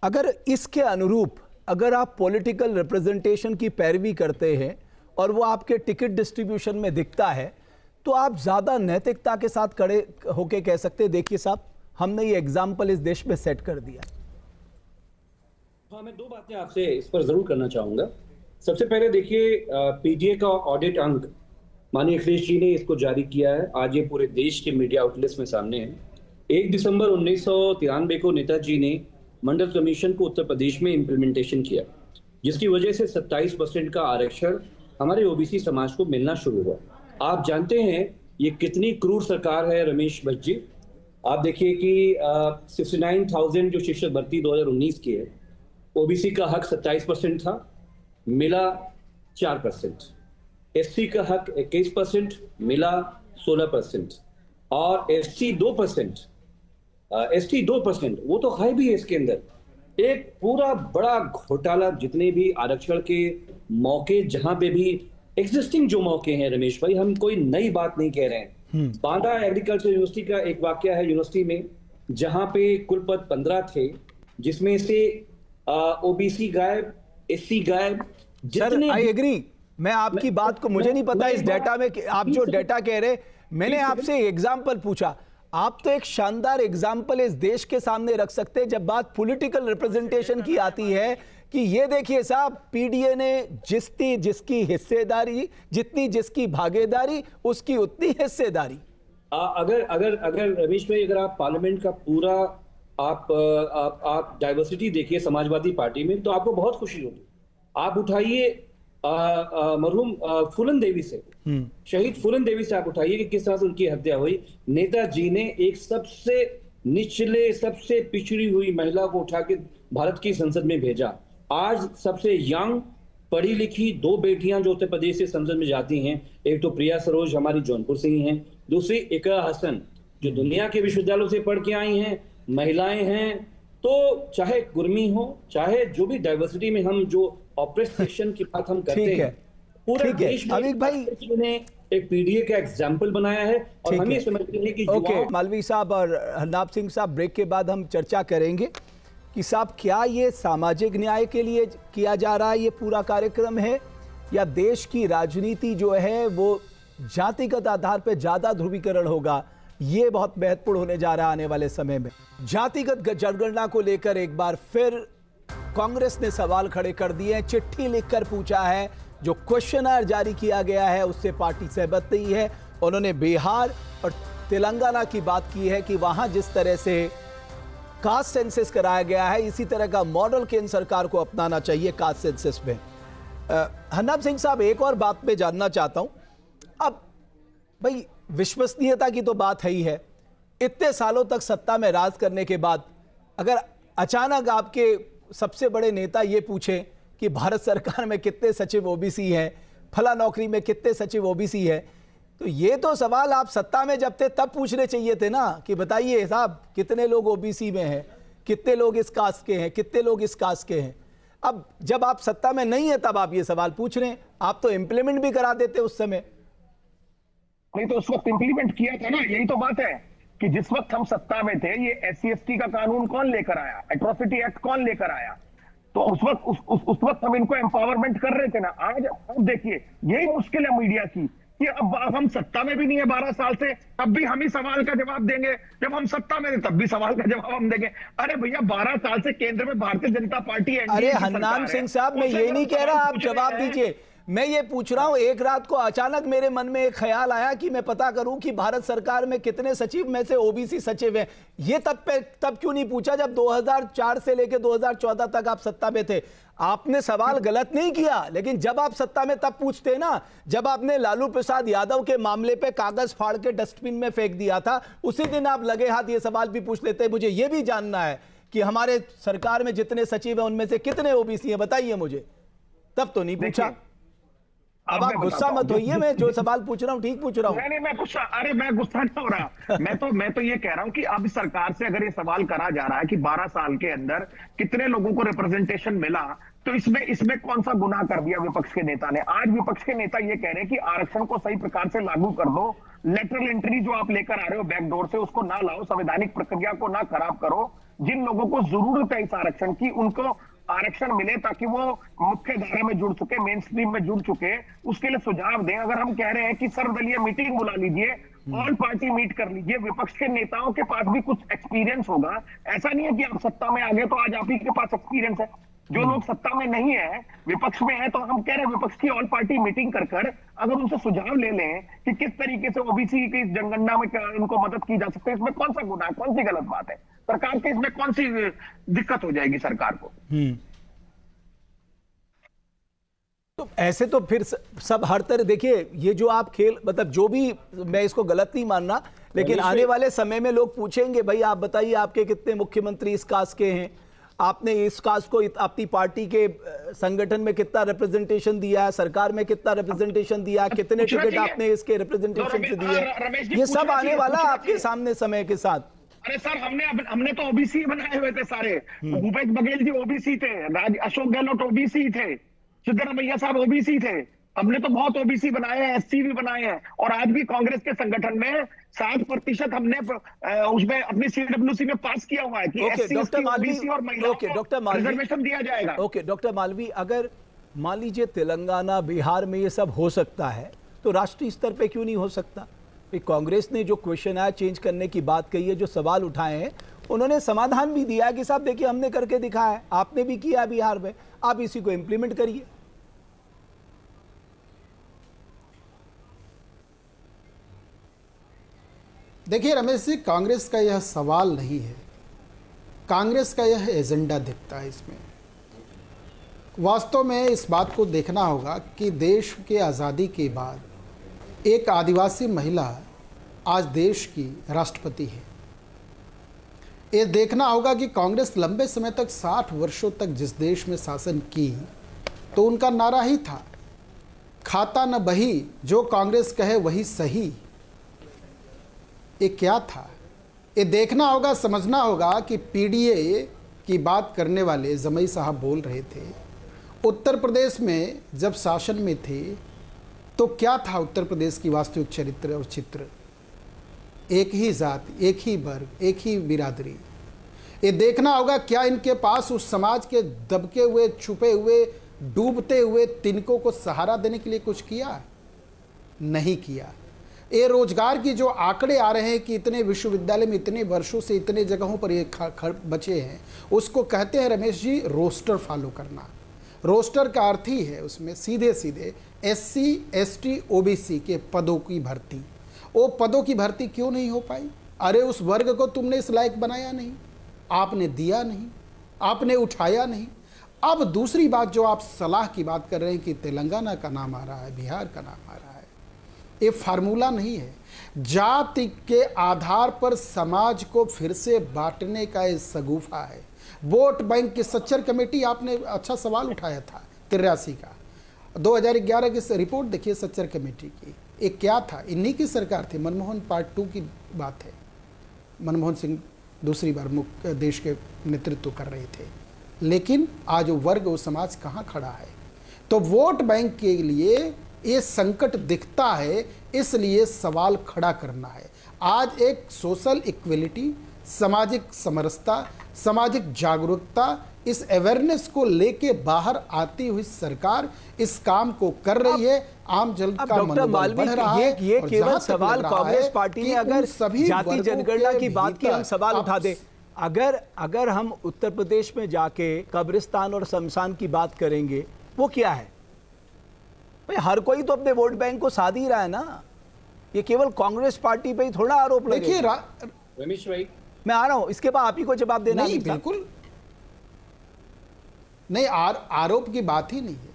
अगर इसके अनुरूप अगर आप पॉलिटिकल रिप्रेजेंटेशन की पैरवी करते हैं और वो आपके टिकट डिस्ट्रीब्यूशन में दिखता है, तो आप ज्यादा नैतिकता के साथ खड़े होके कह सकते हैं, देखिए साहब, हमने ये एग्जाम्पल इस देश में सेट कर दिया। हाँ, मैं दो बातें आपसे इस पर जरूर करना चाहूंगा। सबसे पहले देखिए, पीडीए का ऑडिट अंक माननीय अखिलेश जी ने इसको जारी किया है। आज ये पूरे देश के मीडिया आउटलेट्स में सामने है। 1 दिसंबर 1993 को नेताजी ने मंडल कमीशन को उत्तर प्रदेश में इम्प्लीमेंटेशन किया, जिसकी वजह से 27% का आरक्षण हमारे ओबीसी समाज को मिलना शुरू हुआ। आप जानते हैं ये कितनी क्रूर सरकार है रमेश भट्ट जी। आप देखिए कि 69,000 जो शिक्षक भर्ती 2019 की है, ओबीसी का हक 27% था, मिला 4%। एससी का हक 21%, मिला 16%, और एसटी 2%। एसटी 2%, वो तो है भी है इसके अंदर। एक पूरा बड़ा घोटाला, जितने भी आरक्षण के मौके, जहां पे भी एग्जिस्टिंग जो मौके हैं रमेश भाई, हम कोई नई बात नहीं कह रहे हैं। बांदा एग्रीकल्चर यूनिवर्सिटी का एक वाकया है यूनिवर्सिटी में, जहां पे कुल पद 15 थे, जिसमें से ओबीसी गायब, एससी गायब। सर, आई एग्री, मैं आपकी बात को, मुझे नहीं पता इस डेटा में आप जो डेटा कह रहे, मैंने आपसे एग्जाम्पल पूछा। आप तो एक शानदार एग्जाम्पल इस देश के सामने रख सकते हैं जब बात पॉलिटिकल रिप्रेजेंटेशन की आती है, कि ये देखिए साहब, पीडीए ने जिसकी हिस्सेदारी, जितनी जिसकी भागीदारी, उसकी उतनी हिस्सेदारी। अगर रमेश भाई, अगर आप पार्लियामेंट का पूरा आप डाइवर्सिटी देखिए समाजवादी पार्टी में, तो आपको बहुत खुशी होगी। आप उठाइए मरहूम फूलन देवी से, शहीद फूलन देवी से आप उठाइए कि किस तरह से उनकी हत्या हुई। नेताजी ने एक सबसे निचले, सबसे पिछड़ी हुई महिला को उठा के भारत की संसद में भेजा। आज सबसे यंग, पढ़ी लिखी 2 बेटियां जो उत्तर प्रदेश से संसद में जाती हैं, एक तो प्रिया सरोज हमारी जौनपुर से ही हैं, दूसरी इकरा हसन जो दुनिया के विश्वविद्यालयों से पढ़ के आई हैं, महिलाएं हैं। तो चाहे गुरमी हो, चाहे जो भी डाइवर्सिटी में हम जो ऑपरेट सेक्शन की बात हम करते हैं, पूरे देश में अमीक भाई ने एक पीडीए का एग्जाम्पल बनाया है, और हम ये समझते हैं कि मालवी साहब और हरनाब सिंह साहब, ब्रेक के बाद हम चर्चा करेंगे कि साहब, क्या ये सामाजिक न्याय के लिए किया जा रहा है ये पूरा कार्यक्रम है, या देश की राजनीति जो है वो जातिगत आधार पर ज्यादा ध्रुवीकरण होगा? ये बहुत महत्वपूर्ण होने जा रहा है आने वाले समय में। जातिगत जनगणना को लेकर एक बार फिर कांग्रेस ने सवाल खड़े कर दिए हैं, चिट्ठी लिखकर पूछा है, जो क्वेश्चनर जारी किया गया है उससे पार्टी सहमत नहीं है। उन्होंने बिहार और तेलंगाना की बात की है कि वहां जिस तरह से कास्ट सेंसस कराया गया है, इसी तरह का मॉडल केंद्र सरकार को अपनाना चाहिए कास्ट सेंसस में। हरनाब सिंह साहब, एक और बात पे जानना चाहता हूं। अब भाई, विश्वसनीयता की तो बात है ही है। इतने सालों तक सत्ता में राज करने के बाद अगर अचानक आपके सबसे बड़े नेता ये पूछे कि भारत सरकार में कितने सचिव ओबीसी हैं, फला नौकरी में कितने सचिव ओबीसी हैं, तो ये तो सवाल आप सत्ता में जब थे तब पूछने चाहिए थे ना, कि बताइए साहब कितने लोग ओबीसी में हैं, कितने लोग इस कास्ट के हैं, कितने लोग इस कास्ट के हैं। अब जब आप सत्ता में नहीं है तब आप ये सवाल पूछ रहे हैं। आप तो इंप्लीमेंट भी करा देते उस समय। नहीं तो उस वक्त इंप्लीमेंट किया था ना, यही तो बात है कि जिस वक्त हम सत्ता में थे, ये SC/ST का कानून कौन लेकर आया, एट्रोसिटी एक्ट कौन लेकर आया, तो उस वक्त हम इनको एम्पावरमेंट कर रहे थे ना। आज अब देखिए, यही मुश्किल है मीडिया की कि अब हम सत्ता में भी नहीं है 12 साल से, तब भी हम ही सवाल का जवाब देंगे। जब हम सत्ता में थे तब भी सवाल का जवाब हम देंगे। अरे भैया, 12 साल से केंद्र में भारतीय जनता पार्टी है। अरे हरनाम सिंह साहब, मैं ये नहीं कह रहा आप जवाब दीजिए, मैं ये पूछ रहा हूं, एक रात को अचानक मेरे मन में एक ख्याल आया कि मैं पता करूं कि भारत सरकार में कितने सचिव में से ओबीसी सचिव हैं। ये तब क्यों नहीं पूछा जब 2004 से लेकर 2014 तक आप सत्ता में थे? आपने सवाल गलत नहीं किया, लेकिन जब आप सत्ता में तब पूछते ना, जब आपने लालू प्रसाद यादव के मामले पे कागज फाड़ के डस्टबिन में फेंक दिया था, उसी दिन आप लगे हाथ ये सवाल भी पूछ लेते। मुझे ये भी जानना है कि हमारे सरकार में जितने सचिव हैं उनमें से कितने ओबीसी हैं, बताइए मुझे। तब तो नहीं पूछा। अब आप गुस्सा मत होइए, मैं जो सवाल पूछ रहा हूँ ठीक पूछ रहा हूँ। नहीं, मैं गुस्सा, अरे मैं गुस्सा नहीं हो रहा। मैं तो ये कह रहा हूँ कि अब सरकार से अगर ये सवाल करा जा रहा है कि 12 साल के अंदर कितने लोगों को रिप्रेजेंटेशन मिला, तो इसमें इसमें कौन सा गुनाह कर दिया विपक्ष के नेता ने? आज विपक्ष के नेता ये कह रहे हैं कि आरक्षण को सही प्रकार से लागू कर दो, लेटरल एंट्री जो आप लेकर आ रहे हो बैकडोर से उसको ना लाओ, संवैधानिक प्रक्रिया को ना खराब करो। जिन लोगों को जरूरत है इस आरक्षण की उनको आरक्षण मिले ताकि वो मुख्य धारा में जुड़ चुके, मेन स्ट्रीम में जुड़ चुके, उसके लिए सुझाव दें। अगर हम कह रहे हैं कि सर्वदलीय मीटिंग बुला लीजिए, ऑल पार्टी मीट कर लीजिए, विपक्ष के नेताओं के पास भी कुछ एक्सपीरियंस होगा। ऐसा नहीं है कि आप सत्ता में आ गए तो आज आप ही के पास एक्सपीरियंस है। जो लोग सत्ता में नहीं है, विपक्ष में है, तो हम कह रहे हैं विपक्ष की ऑल पार्टी मीटिंग कर अगर उनसे सुझाव ले लें कि किस तरीके से ओबीसी की जनगणना में उनको मदद की जा सकती है, इसमें कौन सा गुनाह है, कौन सी गलत बात है? सरकार के इसमें कौन सी दिक्कत हो जाएगी सरकार को? तो ऐसे तो फिर सब हर तरह, देखिए ये जो आप खेल, मतलब जो भी, मैं इसको गलत नहीं मानना, लेकिन आने वाले समय में लोग पूछेंगे भाई आप बताइए आपके कितने मुख्यमंत्री इस कास्ट के हैं, आपने इस कास्ट को अपनी पार्टी के संगठन में कितना रिप्रेजेंटेशन दिया है, सरकार में कितना रिप्रेजेंटेशन दिया है, कितने टिकट आपने इसके रिप्रेजेंटेशन से दिए हैं, ये सब आने वाला आपके सामने समय के साथ। अरे सर, हमने तो ओबीसी बनाए हुए थे सारे। भूपेश बघेल जी ओबीसी थे, अशोक गहलोत ओबीसी थे, सिद्धरामैया साहब ओबीसी थे। हमने तो बहुत ओबीसी बनाए हैं, एससी भी बनाए हैं, और आज भी कांग्रेस के संगठन में 60% हमने उसमें अपनी सीडब्ल्यूसी में पास किया हुआ है कि एससी, ओबीसी और महिलाओं को रिजर्वेशन दिया जाएगा। ओके डॉक्टर मालवीय, अगर मान लीजिए तेलंगाना बिहार में ये सब हो सकता है तो राष्ट्रीय स्तर पे क्यों नहीं हो सकता? कांग्रेस ने जो क्वेश्चन है चेंज करने की बात कही है, जो सवाल उठाए हैं, उन्होंने समाधान भी दिया कि साहब देखिए हमने करके दिखाया है, आपने भी किया बिहार में, आप इसी को इंप्लीमेंट करिए। देखिए रमेश जी, कांग्रेस का यह सवाल नहीं है, कांग्रेस का यह एजेंडा दिखता है इसमें। वास्तव में इस बात को देखना होगा कि देश के आज़ादी के बाद एक आदिवासी महिला आज देश की राष्ट्रपति है। ये देखना होगा कि कांग्रेस लंबे समय तक 60 वर्षों तक जिस देश में शासन की, तो उनका नारा ही था, खाता न बही, जो कांग्रेस कहे वही सही। ये क्या था? ये देखना होगा, समझना होगा कि पीडीए की बात करने वाले जमई साहब बोल रहे थे, उत्तर प्रदेश में जब शासन में थे तो क्या था उत्तर प्रदेश की वास्तविक चरित्र और चित्र? एक ही जाति, एक ही वर्ग, एक ही बिरादरी। ये देखना होगा क्या इनके पास उस समाज के दबके हुए, छुपे हुए, डूबते हुए तिनकों को सहारा देने के लिए कुछ किया? नहीं किया। ये रोजगार की जो आंकड़े आ रहे हैं कि इतने विश्वविद्यालय में इतने वर्षों से इतने जगहों पर ये बचे हैं, उसको कहते हैं रमेश जी रोस्टर फॉलो करना। रोस्टर का अर्थ ही है उसमें सीधे सीधे एससी, एसटी, ओबीसी के पदों की भर्ती। वो पदों की भर्ती क्यों नहीं हो पाई? अरे उस वर्ग को तुमने इस लायक बनाया नहीं, आपने दिया नहीं, आपने उठाया नहीं। अब दूसरी बात जो आप सलाह की बात कर रहे हैं कि तेलंगाना का नाम आ रहा है, बिहार का नाम आ रहा है, ये फार्मूला नहीं है। जाति के आधार पर समाज को फिर से बांटने का ये सगुफा है। वोट बैंक की सच्चर कमेटी, आपने अच्छा सवाल उठाया था 83 का, 2011 की रिपोर्ट देखिए सच्चर कमेटी की। ये क्या था? इन्हीं की सरकार थी, मनमोहन पार्ट 2 की बात है। मनमोहन सिंह दूसरी बार मुख्य देश के नेतृत्व कर रहे थे, लेकिन आज वो वर्ग, वो समाज कहाँ खड़ा है? तो वोट बैंक के लिए ये संकट दिखता है, इसलिए सवाल खड़ा करना है। आज एक सोशल इक्वलिटी, सामाजिक समरसता, सामाजिक जागरूकता, इस अवेयरनेस को लेके बाहर आती हुई सरकार इस काम को कर रही है। आम जन का मनोबल बढ़ रहा है। ये केवल सवाल कांग्रेस पार्टी ने, अगर जाति जनगणना की बात की हम सवाल उठा दे, अगर हम उत्तर प्रदेश में जाके कब्रिस्तान और शमशान की बात करेंगे, वो क्या है भाई? हर कोई तो अपने वोट बैंक को साध ही रहा है ना। ये केवल कांग्रेस पार्टी पे ही थोड़ा आरोप लगे। देखिए रमेश भाई, मैं आ रहा हूं, इसके बाद आप ही को जवाब देना। नहीं, बिल्कुल नहीं, आरोप की बात ही नहीं है।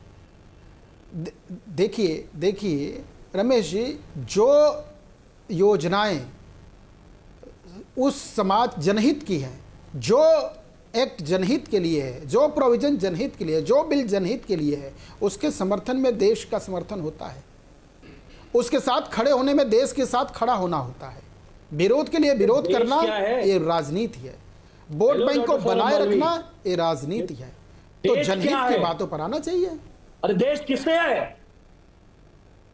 देखिए रमेश जी, जो योजनाएं उस समाज जनहित की हैं, जो एक्ट जनहित के लिए है, जो प्रोविजन जनहित के लिए है, जो बिल जनहित के लिए है, उसके समर्थन में देश का समर्थन होता है। उसके साथ खड़े होने में देश के साथ खड़ा होना होता है। विरोध के लिए विरोध करना ये राजनीति है। वोट बैंक को बनाए रखना ये राजनीति है। तो देश जनहित क्या की है? बातों पर आना चाहिए। अरे देश किससे है?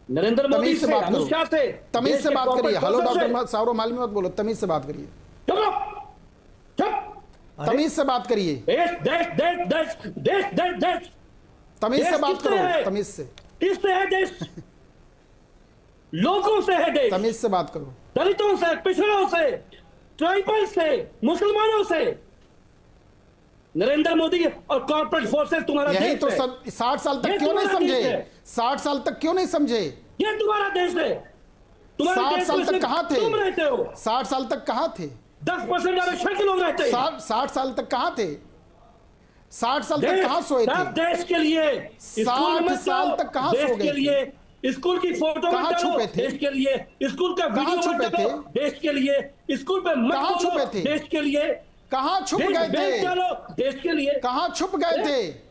नरेंद्र मोदी तमीज से से, बात अमित शाह से, करो, तमीज देश से के बात करिए। corporate हेलो person से। डॉक्टर सावरो मालवी मत बोलो, तमीज से बात करिए, चुप रहो, चुप। तमीज से बात करिए, देश देश देश देश देश देश देश तमीज से देश बात किससे करो, है? तमीज से, किससे है देश? लोगों से है देश, तमीज से बात करो। दलितों से, पिछड़ों से, ट्राइबल से, मुसलमानों से। नरेंद्र मोदी और कॉर्पोरेट फोर्सेस तुम्हारा यही देश तो है। 60 साल तक ये क्यों नहीं तुम्हारा समझे? देश है। 60 साल तक क्यों नहीं समझे? ये तुम्हारा देश है। तुम्हारे 60 देश साल में तक सिर्फ कहाँ थे? तुम रहते हो। 60 साल तक कहाँ थे? 10% आरक्षण के लोग रहते हैं। 60 साल तक कहाँ थे? 60 साल तक देश, कहाँ सोए सब थे? देश के लिए 60 साल तक कहाँ सो देश गए के लिए स्कूल की फोटो कहाँ मत डालो, छुपे थे? देश के लिए स्कूल का कहाँ वीडियो मत छुपे डालो, थे? देश के लिए स्कूल पे मत कहाँ बोलो, छुपे थे? देश के लिए कहाँ छुप देश गए बेच थे? डालो, देश के लिए। कहाँ छुप गए थे?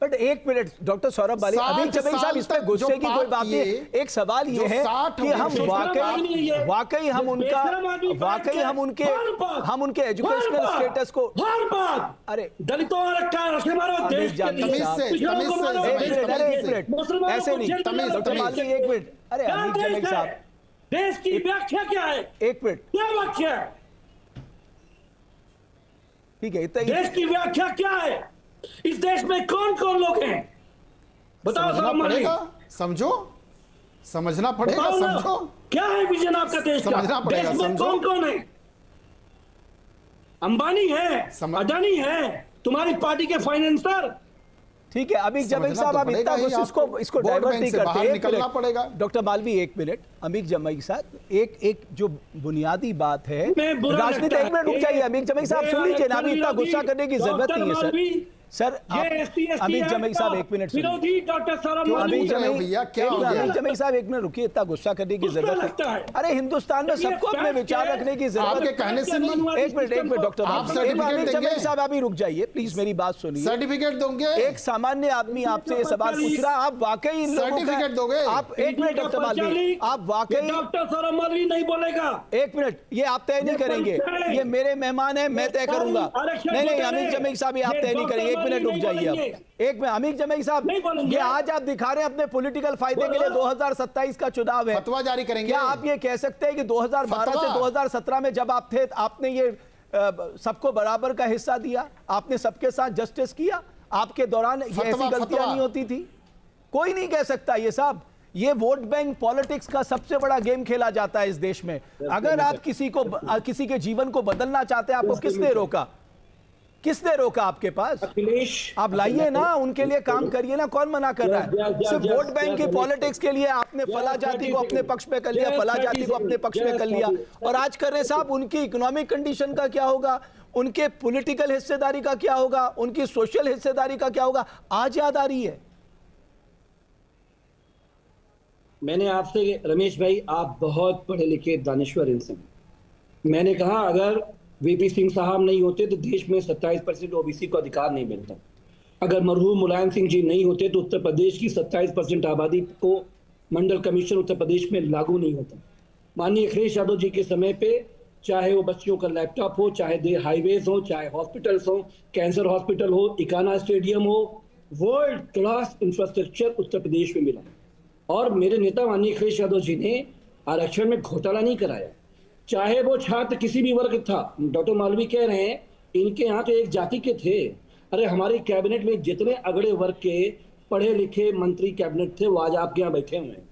बट एक मिनट डॉक्टर सौरभ बाली, 60 अभी जब साहब इस पे साल गुस्से तक की जो कोई बात बात नहीं, किए, एक सवाल ये जो है 60 कि हम बेशरम आदमी है ये। वाकई हम जो उनका बेशरम आदमी बैठ वाकई के हम उनके एजुकेशनल स्टेटस को हर बात अरे दलितों और आरक्षण मारो, अमित देश के जानी लिए, साहब, पिछड़ों तमीज को से, मारो, एक तमीज देश मिनट, के अरे लिए, एक मिनट, मुसलमानों ऐसे को नहीं, जेल में तमीज, डालो, डॉक्टर तमीज। मालवी एक मिनट, अरे क्या अमित देश जमील है? साहब देश की व्याख्या क्या है? एक मिनट, क्या व्याख्या है? ठीक है, इतना ही देश की व्याख्या क्या है? इस देश में कौन कौन लोग हैं? बताओ समझना साहब मालिक। पड़ेगा, समझो, समझना पड़ेगा, बताओ ना, समझो। क्या है विजन आपका देश का? समझना पड़ेगा, देश में समझो। कौन कौन है? अंबानी है, अडानी है, तुम्हारी पार्टी के फाइनेंसर। ठीक है। अमित जमील समझना साहब तो आप इतना पड़ेगा ही, कुछ इसको आपको इसको वोट डाइवर्ट बैंक नहीं से बाहर करते। निकलना पड़ेगा। डॉक्टर मालवी एक मिनट, अमित जमील साहब एक जो बुनियादी बात है मैं बुरा राजनीति, लगता एक मिनट रुक है। जाइए अमित जमील साहब, ये सुन लीजिए ना, आरक्षण अभी इतना गुस्सा विरोधी करने की जरूरत डॉक्टर नहीं है सर। मालवी, सर आप ये SC अमित जमील साहब एक मिनट सुनिए। विरोधी डॉक्टर सौरभ क्यों मालवी। अमित जमील भैया, क्या हो गया? अमित जमील साहब एक मिनट रुकिए, इतना गुस्सा करने की गुस्सा जरूरत लगता नहीं। है। अरे हिंदुस्तान में ये सबको अपने फैक्ट विचार है। रखने की जरूरत आपके है। कहने से नहीं। एक मिनट डॉक्टर आप मालवी, एक मिनट, सर्टिफिकेट अमित जमील देंगे? साहब अभी रुक जाइए प्लीज, मेरी बात सुनिए। सर्टिफिकेट दोगे? एक सामान्य आदमी आपसे ये सवाल पूछ रहा, आप वाकई इन लोगों का सर्टिफिकेट दोगे? आप एक मिनट डॉक्टर मालवी, आप वाकई डॉक्टर सौरभ मालवी नहीं बोलेगा। एक मिनट, ये आप तय नहीं करेंगे, ये मेरे मेहमान है, मैं तय करूंगा। नहीं अमित जमील साहब, ये आप तय नहीं करेंगे, एक मिनट रुक जाइए आप एक मिनट। अमित जमील साहब, नहीं बोलेंगे। ये आज आप दिखा रहे हैं अपने पॉलिटिकल फायदे के लिए 2027 का चुनाव है, फतवा जारी करेंगे? क्या आप ये कह सकते हैं कि 2012 से फतवा? 2017 में जब आप थे आपने ये सबको बराबर का हिस्सा दिया, आपने सबके साथ जस्टिस किया, आपके दौरान ये ऐसी फतवा, गलतियां फतवा। नहीं होती थी? कोई नहीं कह सकता ये साहब। ये वोट बैंक पॉलिटिक्स का सबसे बड़ा गेम खेला जाता है इस देश में। अगर आप किसी के जीवन को बदलना चाहते हैं, आपको किसने रोका? किसने रोका आपके पास? अखिलेश, आप लाइए ना, उनके लिए काम करिए ना, कौन मना कर रहा है? सिर्फ वोट बैंक की पॉलिटिक्स के लिए आपने फला जाति को अपने पक्ष में कर लिया, फला जाति को अपने पक्ष में कर लिया, और आज कर रहे साहब उनकी इकोनॉमिक कंडीशन का क्या होगा, उनके पॉलिटिकल हिस्सेदारी का क्या होगा, उनकी सोशल हिस्सेदारी का क्या होगा, आज याद आ रही है। मैंने आपसे, रमेश भाई, आप बहुत पढ़े लिखे दानिश्वर इंसान, मैंने कहा अगर वीपी सिंह साहब नहीं होते तो देश में 27% ओबीसी को अधिकार नहीं मिलता। अगर मरहूम मुलायम सिंह जी नहीं होते तो उत्तर प्रदेश की 27% आबादी को मंडल कमीशन उत्तर प्रदेश में लागू नहीं होता। माननीय अखिलेश यादव जी के समय पे, चाहे वो बच्चियों का लैपटॉप हो, चाहे हाईवेज हो, चाहे हॉस्पिटल्स हो, कैंसर हॉस्पिटल हो, इकाना स्टेडियम हो, world class infrastructure Uttar Pradesh में मिला। और मेरे नेता माननीय अखिलेश यादव जी ने आरक्षण में घोटाला नहीं कराया, चाहे वो छात्र किसी भी वर्ग था। डॉक्टर मालवी कह रहे हैं इनके यहाँ तो एक जाति के थे। अरे हमारी कैबिनेट में जितने अगड़े वर्ग के पढ़े लिखे मंत्री कैबिनेट थे वो आज आपके यहाँ बैठे हुए हैं।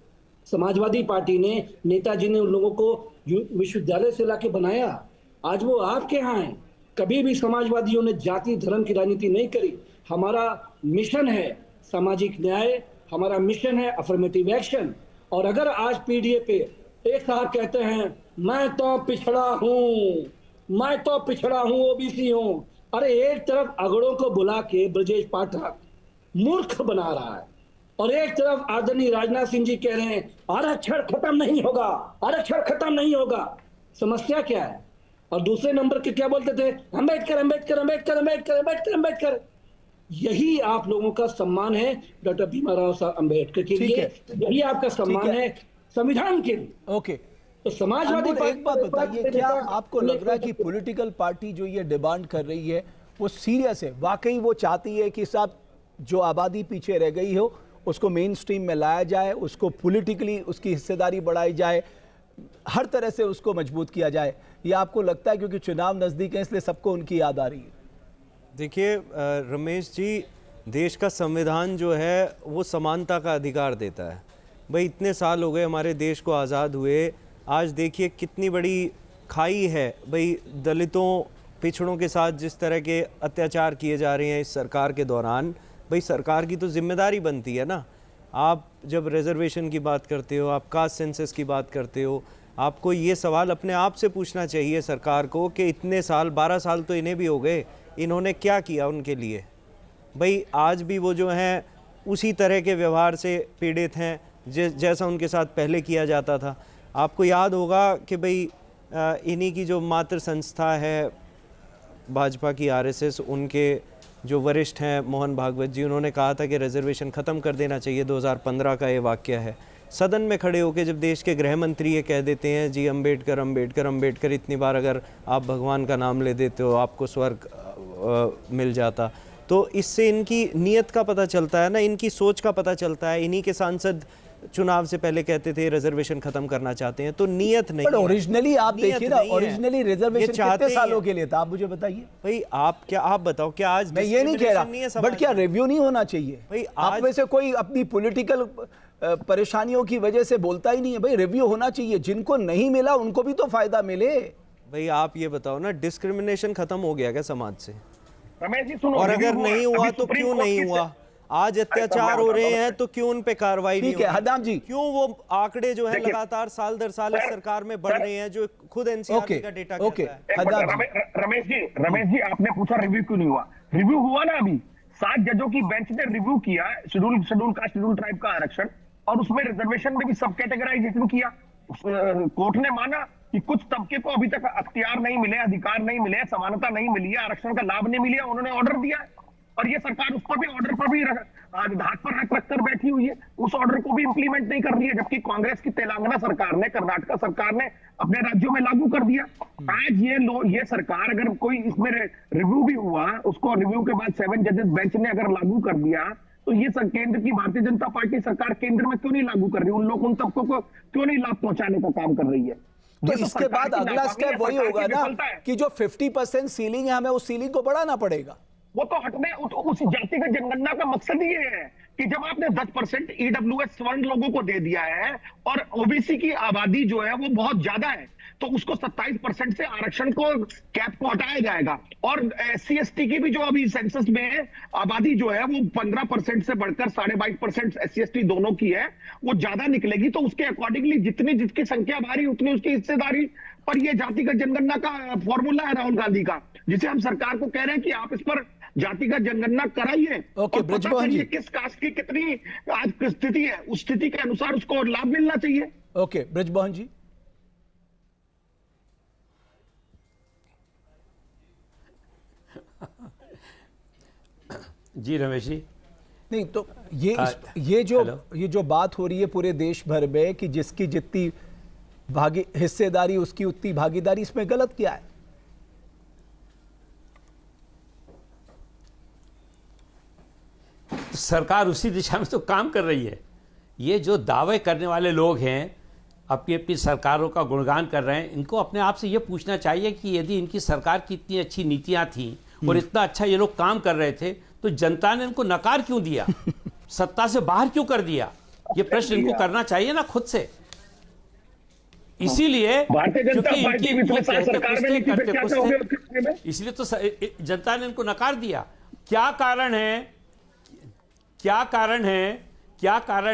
समाजवादी पार्टी ने, नेताजी ने उन लोगों को विश्वविद्यालय से लाके बनाया, आज वो आपके यहाँ हैं। कभी भी समाजवादियों ने जाति धर्म की राजनीति नहीं करी। हमारा मिशन है सामाजिक न्याय, हमारा मिशन है अफर्मेटिव एक्शन। और अगर आज पीडीए पे एक साहब कहते हैं मैं तो पिछड़ा हूँ, मैं तो पिछड़ा हूँ, ओबीसी हूँ, अरे एक तरफ अगड़ों को बुला के ब्रजेश पाठक मूर्ख बना रहा है, और एक तरफ आदरणीय राजनाथ सिंह जी कह रहे हैं आरक्षण खत्म नहीं होगा, आरक्षण खत्म नहीं होगा। समस्या क्या है? और दूसरे नंबर के क्या बोलते थे, अंबेडकर अंबेडकर अंबेडकर अंबेडकर अंबेडकर अंबेडकर। यही आप लोगों का सम्मान है डॉक्टर भीमराव साहब अंबेडकर के लिए, यही आपका सम्मान है संविधान के लिए। ओके, तो समाजवादी एक बात बताइए, क्या आपको लग रहा है कि पॉलिटिकल पार्टी जो ये डिमांड कर रही है वो सीरियस है, वाकई वो चाहती है कि साहब जो आबादी पीछे रह गई हो उसको मेन स्ट्रीम में लाया जाए, उसको पॉलिटिकली उसकी हिस्सेदारी बढ़ाई जाए, हर तरह से उसको मजबूत किया जाए। ये आपको लगता है क्योंकि चुनाव नज़दीक है इसलिए सबको उनकी याद आ रही है? देखिए रमेश जी, देश का संविधान जो है वो समानता का अधिकार देता है। भाई इतने साल हो गए हमारे देश को आज़ाद हुए, आज देखिए कितनी बड़ी खाई है। भाई दलितों पिछड़ों के साथ जिस तरह के अत्याचार किए जा रहे हैं इस सरकार के दौरान, भाई सरकार की तो जिम्मेदारी बनती है ना। आप जब रिजर्वेशन की बात करते हो, आप कास्ट सेंसस की बात करते हो, आपको ये सवाल अपने आप से पूछना चाहिए सरकार को कि इतने साल, 12 साल तो इन्हें भी हो गए, इन्होंने क्या किया उनके लिए। भाई आज भी वो जो हैं उसी तरह के व्यवहार से पीड़ित हैं जैसा उनके साथ पहले किया जाता था। आपको याद होगा कि भाई इन्हीं की जो मातृ संस्था है भाजपा की आरएसएस, उनके जो वरिष्ठ हैं मोहन भागवत जी, उन्होंने कहा था कि रिजर्वेशन ख़त्म कर देना चाहिए। 2015 का ये वाक़या है। सदन में खड़े होकर जब देश के गृह मंत्री ये कह देते हैं जी अम्बेडकर अम्बेडकर अम्बेडकर, इतनी बार अगर आप भगवान का नाम ले देते हो आपको स्वर्ग मिल जाता, तो इससे इनकी नीयत का पता चलता है ना, इनकी सोच का पता चलता है। इन्हीं के सांसद चुनाव से पहले कहते थे रिजर्वेशन खत्म करना चाहते हैं, तो नीयत नहीं है। ओरिजिनली आप देखिए ना, ओरिजिनली रिजर्वेशन कितने सालों के लिए था, आप मुझे बताइए। भाई आप बताओ, क्या आज मैं ये नहीं कह रहा, बट क्या रिव्यू नहीं होना चाहिए? भाई आप में से कोई अपनी पॉलिटिकल परेशानियों की वजह से बोलता ही नहीं है। भाई रिव्यू होना चाहिए, जिनको नहीं मिला उनको भी तो फायदा मिले। भाई आप ये बताओ ना, डिस्क्रिमिनेशन खत्म हो गया क्या समाज से? रमेश जी सुनो, और अगर नहीं हुआ तो क्यों नहीं हुआ? आज अत्याचार हो रहे हैं तो क्यों उन पे कार्रवाई नहीं ठीक है हदाम जी, क्यों वो आंकड़े जो है लगातार साल दर साल इस सरकार में बढ़ रहे हैं, जो खुद एनसीआर का डेटा कहता है। रमेश जी आपने पूछा रिव्यू क्यों नहीं हुआ? रिव्यू हुआ ना, अभी 7 जजों की बेंच ने रिव्यू किया शेड्यूल कास्ट शेड्यूल ट्राइब का आरक्षण, और उसमें रिजर्वेशन में भी सब कैटेगराइजेशन किया। कोर्ट ने माना कि कुछ तबके को अभी तक अख्तियार नहीं मिले, अधिकार नहीं मिले, समानता नहीं मिली है, आरक्षण का लाभ नहीं मिला, उन्होंने ऑर्डर दिया और ये सरकार उस पर भी ऑर्डर पर भी धाक पर रख कर बैठी हुई है, उस ऑर्डर को भी इंप्लीमेंट नहीं कर रही है, जबकि कांग्रेस की तेलंगाना सरकार ने, कर्नाटक सरकार ने अपने राज्यों में लागू कर दिया। आज ये सरकार, अगर कोई इसमें रिव्यू भी हुआ, उसको रिव्यू के बाद 7 जजेस बेंच ने अगर लागू कर दिया, तो ये केंद्र की भारतीय जनता पार्टी सरकार केंद्र में क्यों नहीं लागू कर रही? उन लोग उन तबकों को क्यों नहीं लाभ पहुंचाने का काम कर रही है? तो इसके बाद अगला स्टेप वही होगा ना कि जो 50% सीलिंग है, हमें उस सीलिंग को बढ़ाना पड़ेगा। वो तो हटने उस जातिगत जनगणना का मकसद ही है कि जब आपने 10% ईडब्ल्यूएस स्वर्ण लोगों को दे दिया है और ओबीसी की आबादी जो है वो बहुत ज्यादा है, तो उसको 27% से आरक्षण को कैप को हटाया जाएगा, और SC ST की भी जो अभी सेंसस में आबादी जो है वो 15% से बढ़कर 22.5% SC ST दोनों की है, वो ज्यादा निकलेगी। तो उसके अकॉर्डिंगली जितनी जिसकी संख्या भारी उतनी उसकी हिस्सेदारी पर ये जातिगत जनगणना का फॉर्मूला है राहुल गांधी का, जिसे हम सरकार को कह रहे हैं कि आप इस पर जातिगत जनगणना कराइए। ओके, ब्रिजमोहन जी, किस कास्ट की कितनी आज स्थिति है, उस स्थिति के अनुसार उसको लाभ मिलना चाहिए। ओके ब्रिजमोहन जी। जी रमेश जी, नहीं तो ये जो बात हो रही है पूरे देश भर में कि जिसकी जितनी हिस्सेदारी उसकी उतनी भागीदारी, इसमें गलत क्या है? सरकार उसी दिशा में तो काम कर रही है। ये जो दावे करने वाले लोग हैं, अपनी अपनी सरकारों का गुणगान कर रहे हैं, इनको अपने आप से ये पूछना चाहिए कि यदि इनकी सरकार की इतनी अच्छी नीतियां थी और इतना अच्छा ये लोग काम कर रहे थे, तो जनता ने इनको नकार क्यों दिया, सत्ता से बाहर क्यों कर दिया? ये प्रश्न इनको करना चाहिए ना खुद से। इसीलिए इसलिए तो जनता ने इनको नकार दिया। क्या कारण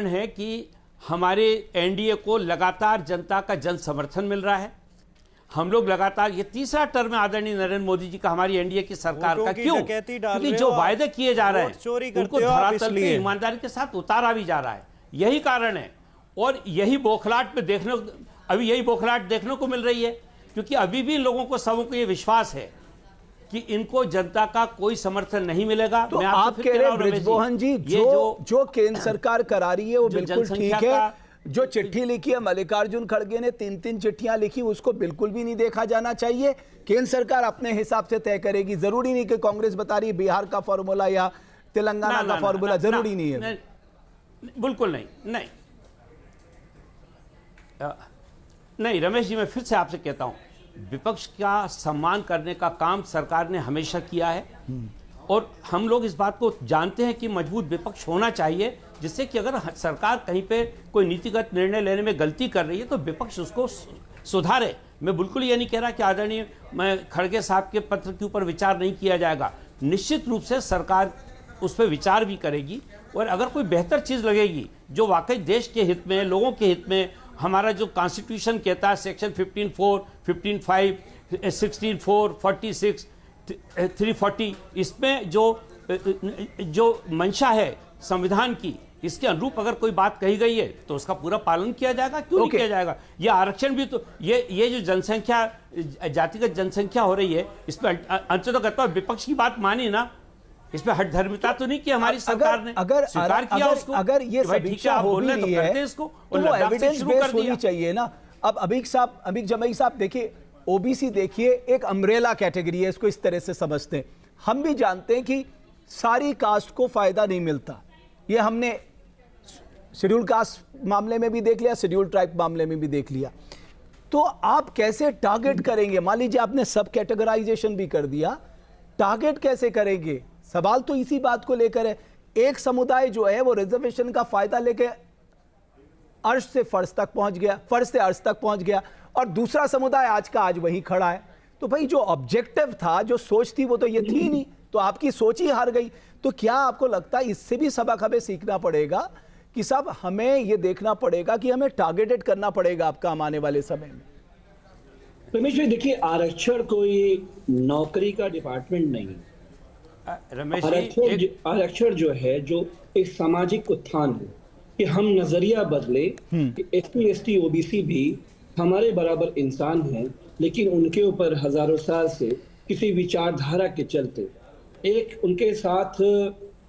है कि हमारे एनडीए को लगातार जनता का जन समर्थन मिल रहा है। हम लोग लगातार, ये तीसरा टर्म है आदरणीय नरेंद्र मोदी जी का हमारी एनडीए की सरकार का। क्यों? क्योंकि जो वायदे किए जा रहे हैं उनको धरातल पे ईमानदारी के साथ उतारा भी जा रहा है। यही कारण है, और यही बौखलाहट देखने को मिल रही है, क्योंकि अभी भी इन लोगों को, सबों को ये विश्वास है कि इनको जनता का कोई समर्थन नहीं मिलेगा। तो आप कह रहे हैं ब्रिजमोहन जी, जो केंद्र सरकार करा रही है वो बिल्कुल ठीक है, जो चिट्ठी लिखी है मल्लिकार्जुन खड़गे ने, 3-3 चिट्ठियां लिखी, उसको बिल्कुल भी नहीं देखा जाना चाहिए। केंद्र सरकार अपने हिसाब से तय करेगी, जरूरी नहीं कि कांग्रेस बता रही है बिहार का फॉर्मूला या तेलंगाना का फॉर्मूला, जरूरी नहीं है। बिल्कुल नहीं। नहीं रमेश जी, मैं फिर से आपसे कहता हूं, विपक्ष का सम्मान करने का काम सरकार ने हमेशा किया है और हम लोग इस बात को जानते हैं कि मजबूत विपक्ष होना चाहिए, जिससे कि अगर सरकार कहीं पे कोई नीतिगत निर्णय लेने में गलती कर रही है तो विपक्ष उसको सुधारे। मैं बिल्कुल ये नहीं कह रहा कि आदरणीय मैं खड़गे साहब के पत्र के ऊपर विचार नहीं किया जाएगा, निश्चित रूप से सरकार उस पर विचार भी करेगी और अगर कोई बेहतर चीज़ लगेगी जो वाकई देश के हित में, लोगों के हित में, हमारा जो कॉन्स्टिट्यूशन कहता है सेक्शन 15(4), 15(5), 16(4), 46, 340, इसमें जो मंशा है संविधान की, इसके अनुरूप अगर कोई बात कही गई है तो उसका पूरा पालन किया जाएगा, क्यों नहीं किया जाएगा। ये आरक्षण भी तो ये जो जनसंख्या, जातिगत जनसंख्या हो रही है, इसमें अंततः कहता है विपक्ष की बात मानी ना, इसमें हट धर्मिता तो नहीं की हमारी सरकार ने, स्वीकार किया उसको। अगर ये समीक्षा हो भी रही है तो वो एविडेंस बेस्ड होनी चाहिए ना। अब अमीक जमई साहब देखिए, ओबीसी देखिए एक अम्ब्रेला कैटेगरी है, इसको इस तरह से समझते हैं। हम भी जानते हैं कि सारी कास्ट को फायदा नहीं मिलता, ये हमने शेड्यूल कास्ट मामले में भी देख लिया, शेड्यूल ट्राइब मामले में भी देख लिया। तो आप कैसे टारगेट करेंगे? मान लीजिए आपने सब कैटेगराइजेशन भी कर दिया, टारगेट कैसे करेंगे? सवाल तो इसी बात को लेकर है। एक समुदाय जो है वो रिजर्वेशन का फायदा लेके अर्श से फर्श तक पहुंच गया, फर्श से अर्श तक पहुंच गया, और दूसरा समुदाय आज का आज वही खड़ा है। तो भाई जो ऑब्जेक्टिव था, जो सोच थी, वो तो ये थी नहीं, तो आपकी सोच ही हार गई। तो क्या आपको लगता है इससे भी सबक हमें सीखना पड़ेगा कि सब हमें ये देखना पड़ेगा कि हमें टारगेटेड करना पड़ेगा आपका हम आने वाले समय में? रमेश भाई देखिए, आरक्षण कोई नौकरी का डिपार्टमेंट नहीं है। रमेश जी, आरक्षण जो है, जो एक सामाजिक उत्थान है कि हम नजरिया बदले कि एससी, एसटी, ओबीसी भी हमारे बराबर इंसान हैं, लेकिन उनके ऊपर हजारों साल से किसी विचारधारा के चलते एक उनके साथ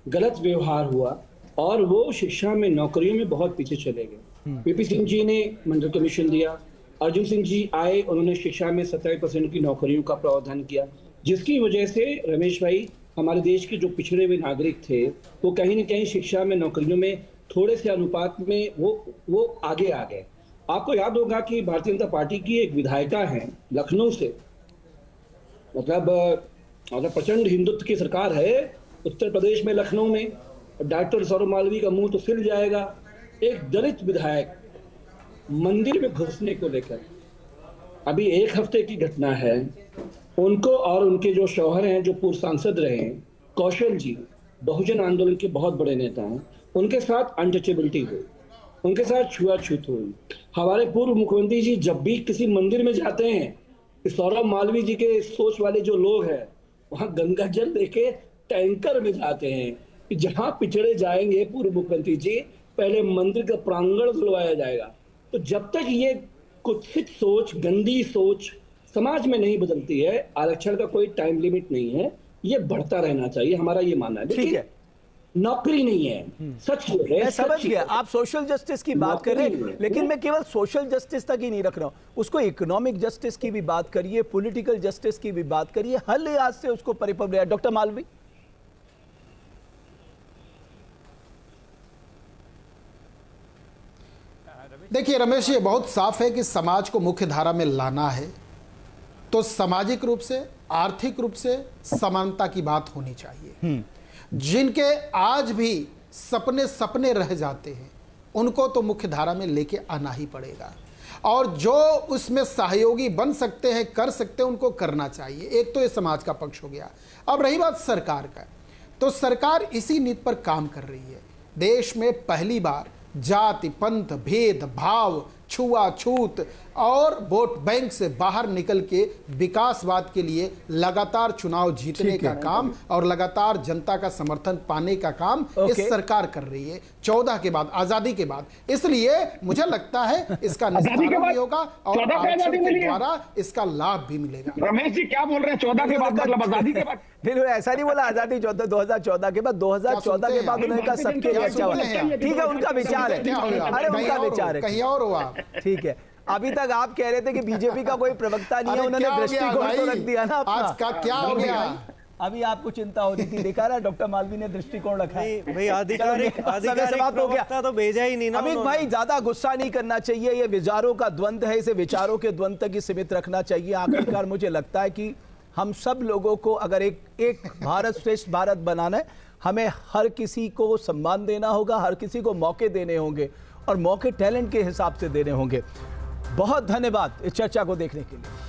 गलत व्यवहार हुआ और वो शिक्षा में, नौकरियों में बहुत पीछे चले गए। वीपी सिंह जी ने मंडल कमीशन दिया, अर्जुन सिंह जी आए, उन्होंने शिक्षा में 27% की नौकरियों का प्रावधान किया, जिसकी वजह से रमेश भाई हमारे देश के जो पिछड़े हुए नागरिक थे वो कहीं न कहीं शिक्षा में, नौकरियों में थोड़े से अनुपात में वो आगे आ गए। आपको याद होगा कि भारतीय जनता पार्टी की एक विधायिका है लखनऊ से, मतलब प्रचंड हिंदुत्व की सरकार है उत्तर प्रदेश में, लखनऊ में, डॉक्टर सौरभ मालवीय का मुंह तो सिल जाएगा। एक दलित विधायक मंदिर में घुसने को लेकर, अभी एक हफ्ते की घटना है, उनको और उनके जो शौहर हैं, जो पूर्व सांसद रहे हैं, कौशल जी, बहुजन आंदोलन के बहुत बड़े नेता हैं, उनके साथ अनटचेबिलिटी हुई, उनके साथ छुआछूत हुई। हमारे पूर्व मुख्यमंत्री जी जब भी किसी मंदिर में जाते हैं, सौरभ मालवीय जी के सोच वाले जो लोग हैं वहां गंगा जल लेके टैंकर में जाते हैं कि जहां पिछड़े जाएंगे पूर्व मुख्यमंत्री जी, पहले मंदिर का प्रांगण धुलवाया जाएगा। तो जब तक ये कुत्सित सोच, गंदी सोच समाज में नहीं बदलती है, आरक्षण का कोई टाइम लिमिट नहीं है, ये बढ़ता रहना चाहिए, हमारा ये मानना है। ठीक है, नौकरी नहीं है, सच है, मैं समझ गया आप सोशल जस्टिस की बात कर रहे हैं, लेकिन मैं केवल सोशल जस्टिस तक ही नहीं रख रहा हूं, उसको इकोनॉमिक जस्टिस की भी बात करिए, पॉलिटिकल जस्टिस की भी बात करिए, हर लिहाज से उसको परिपक्व। डॉक्टर मालवीय, देखिए रमेश, ये बहुत साफ है कि समाज को मुख्य धारा में लाना है तो सामाजिक रूप से, आर्थिक रूप से समानता की बात होनी चाहिए। जिनके आज भी सपने रह जाते हैं उनको तो मुख्य धारा में लेके आना ही पड़ेगा, और जो उसमें सहयोगी बन सकते हैं, कर सकते हैं, उनको करना चाहिए। एक तो ये समाज का पक्ष हो गया। अब रही बात सरकार का, तो सरकार इसी नीति पर काम कर रही है। देश में पहली बार जाति, पंथ, भेद भाव, छुआछूत और वोट बैंक से बाहर निकल के विकासवाद के लिए लगातार चुनाव जीतने का काम और लगातार जनता का समर्थन पाने का काम इस सरकार कर रही है 14 के बाद, आजादी के बाद। इसलिए मुझे लगता है इसका निस्तारण भी होगा और आरक्षण के द्वारा इसका लाभ भी मिलेगा। रमेश जी क्या बोल रहे हैं? 14 के बाद मतलब आजादी के बाद? नहीं, ऐसा नहीं बोला आजादी 2014 के बाद, 2014 के बाद उन्होंने कहा सबके लिए अच्छा हुआ। ठीक है, उनका विचार है, अरे उनका विचार है, कहीं और हुआ। ठीक है। अभी तक आप कह रहे थे कि बीजेपी का कोई प्रवक्ता नहीं है, उन्होंने दृष्टिकोण तो रख दिया ना अपना। आज का क्या हो गया? अभी आपको चिंता हो रही थी, देखा ना डॉक्टर मालवीय ने दृष्टिकोण रखा है। भाई आधिकारिक प्रवक्ता तो भेजा ही नहीं ना अमित भाई, ज्यादा गुस्सा नहीं करना चाहिए, ये विचारों का द्वंद्व है, इसे विचारों के द्वंद्व तक ही सीमित रखना चाहिए। आखिरकार मुझे लगता है कि हम सब लोगों को अगर एक भारत श्रेष्ठ भारत बनाना है, हमें हर किसी को सम्मान देना होगा, हर किसी को मौके देने होंगे और मौके टैलेंट के हिसाब से देने होंगे। बहुत धन्यवाद इस चर्चा को देखने के लिए।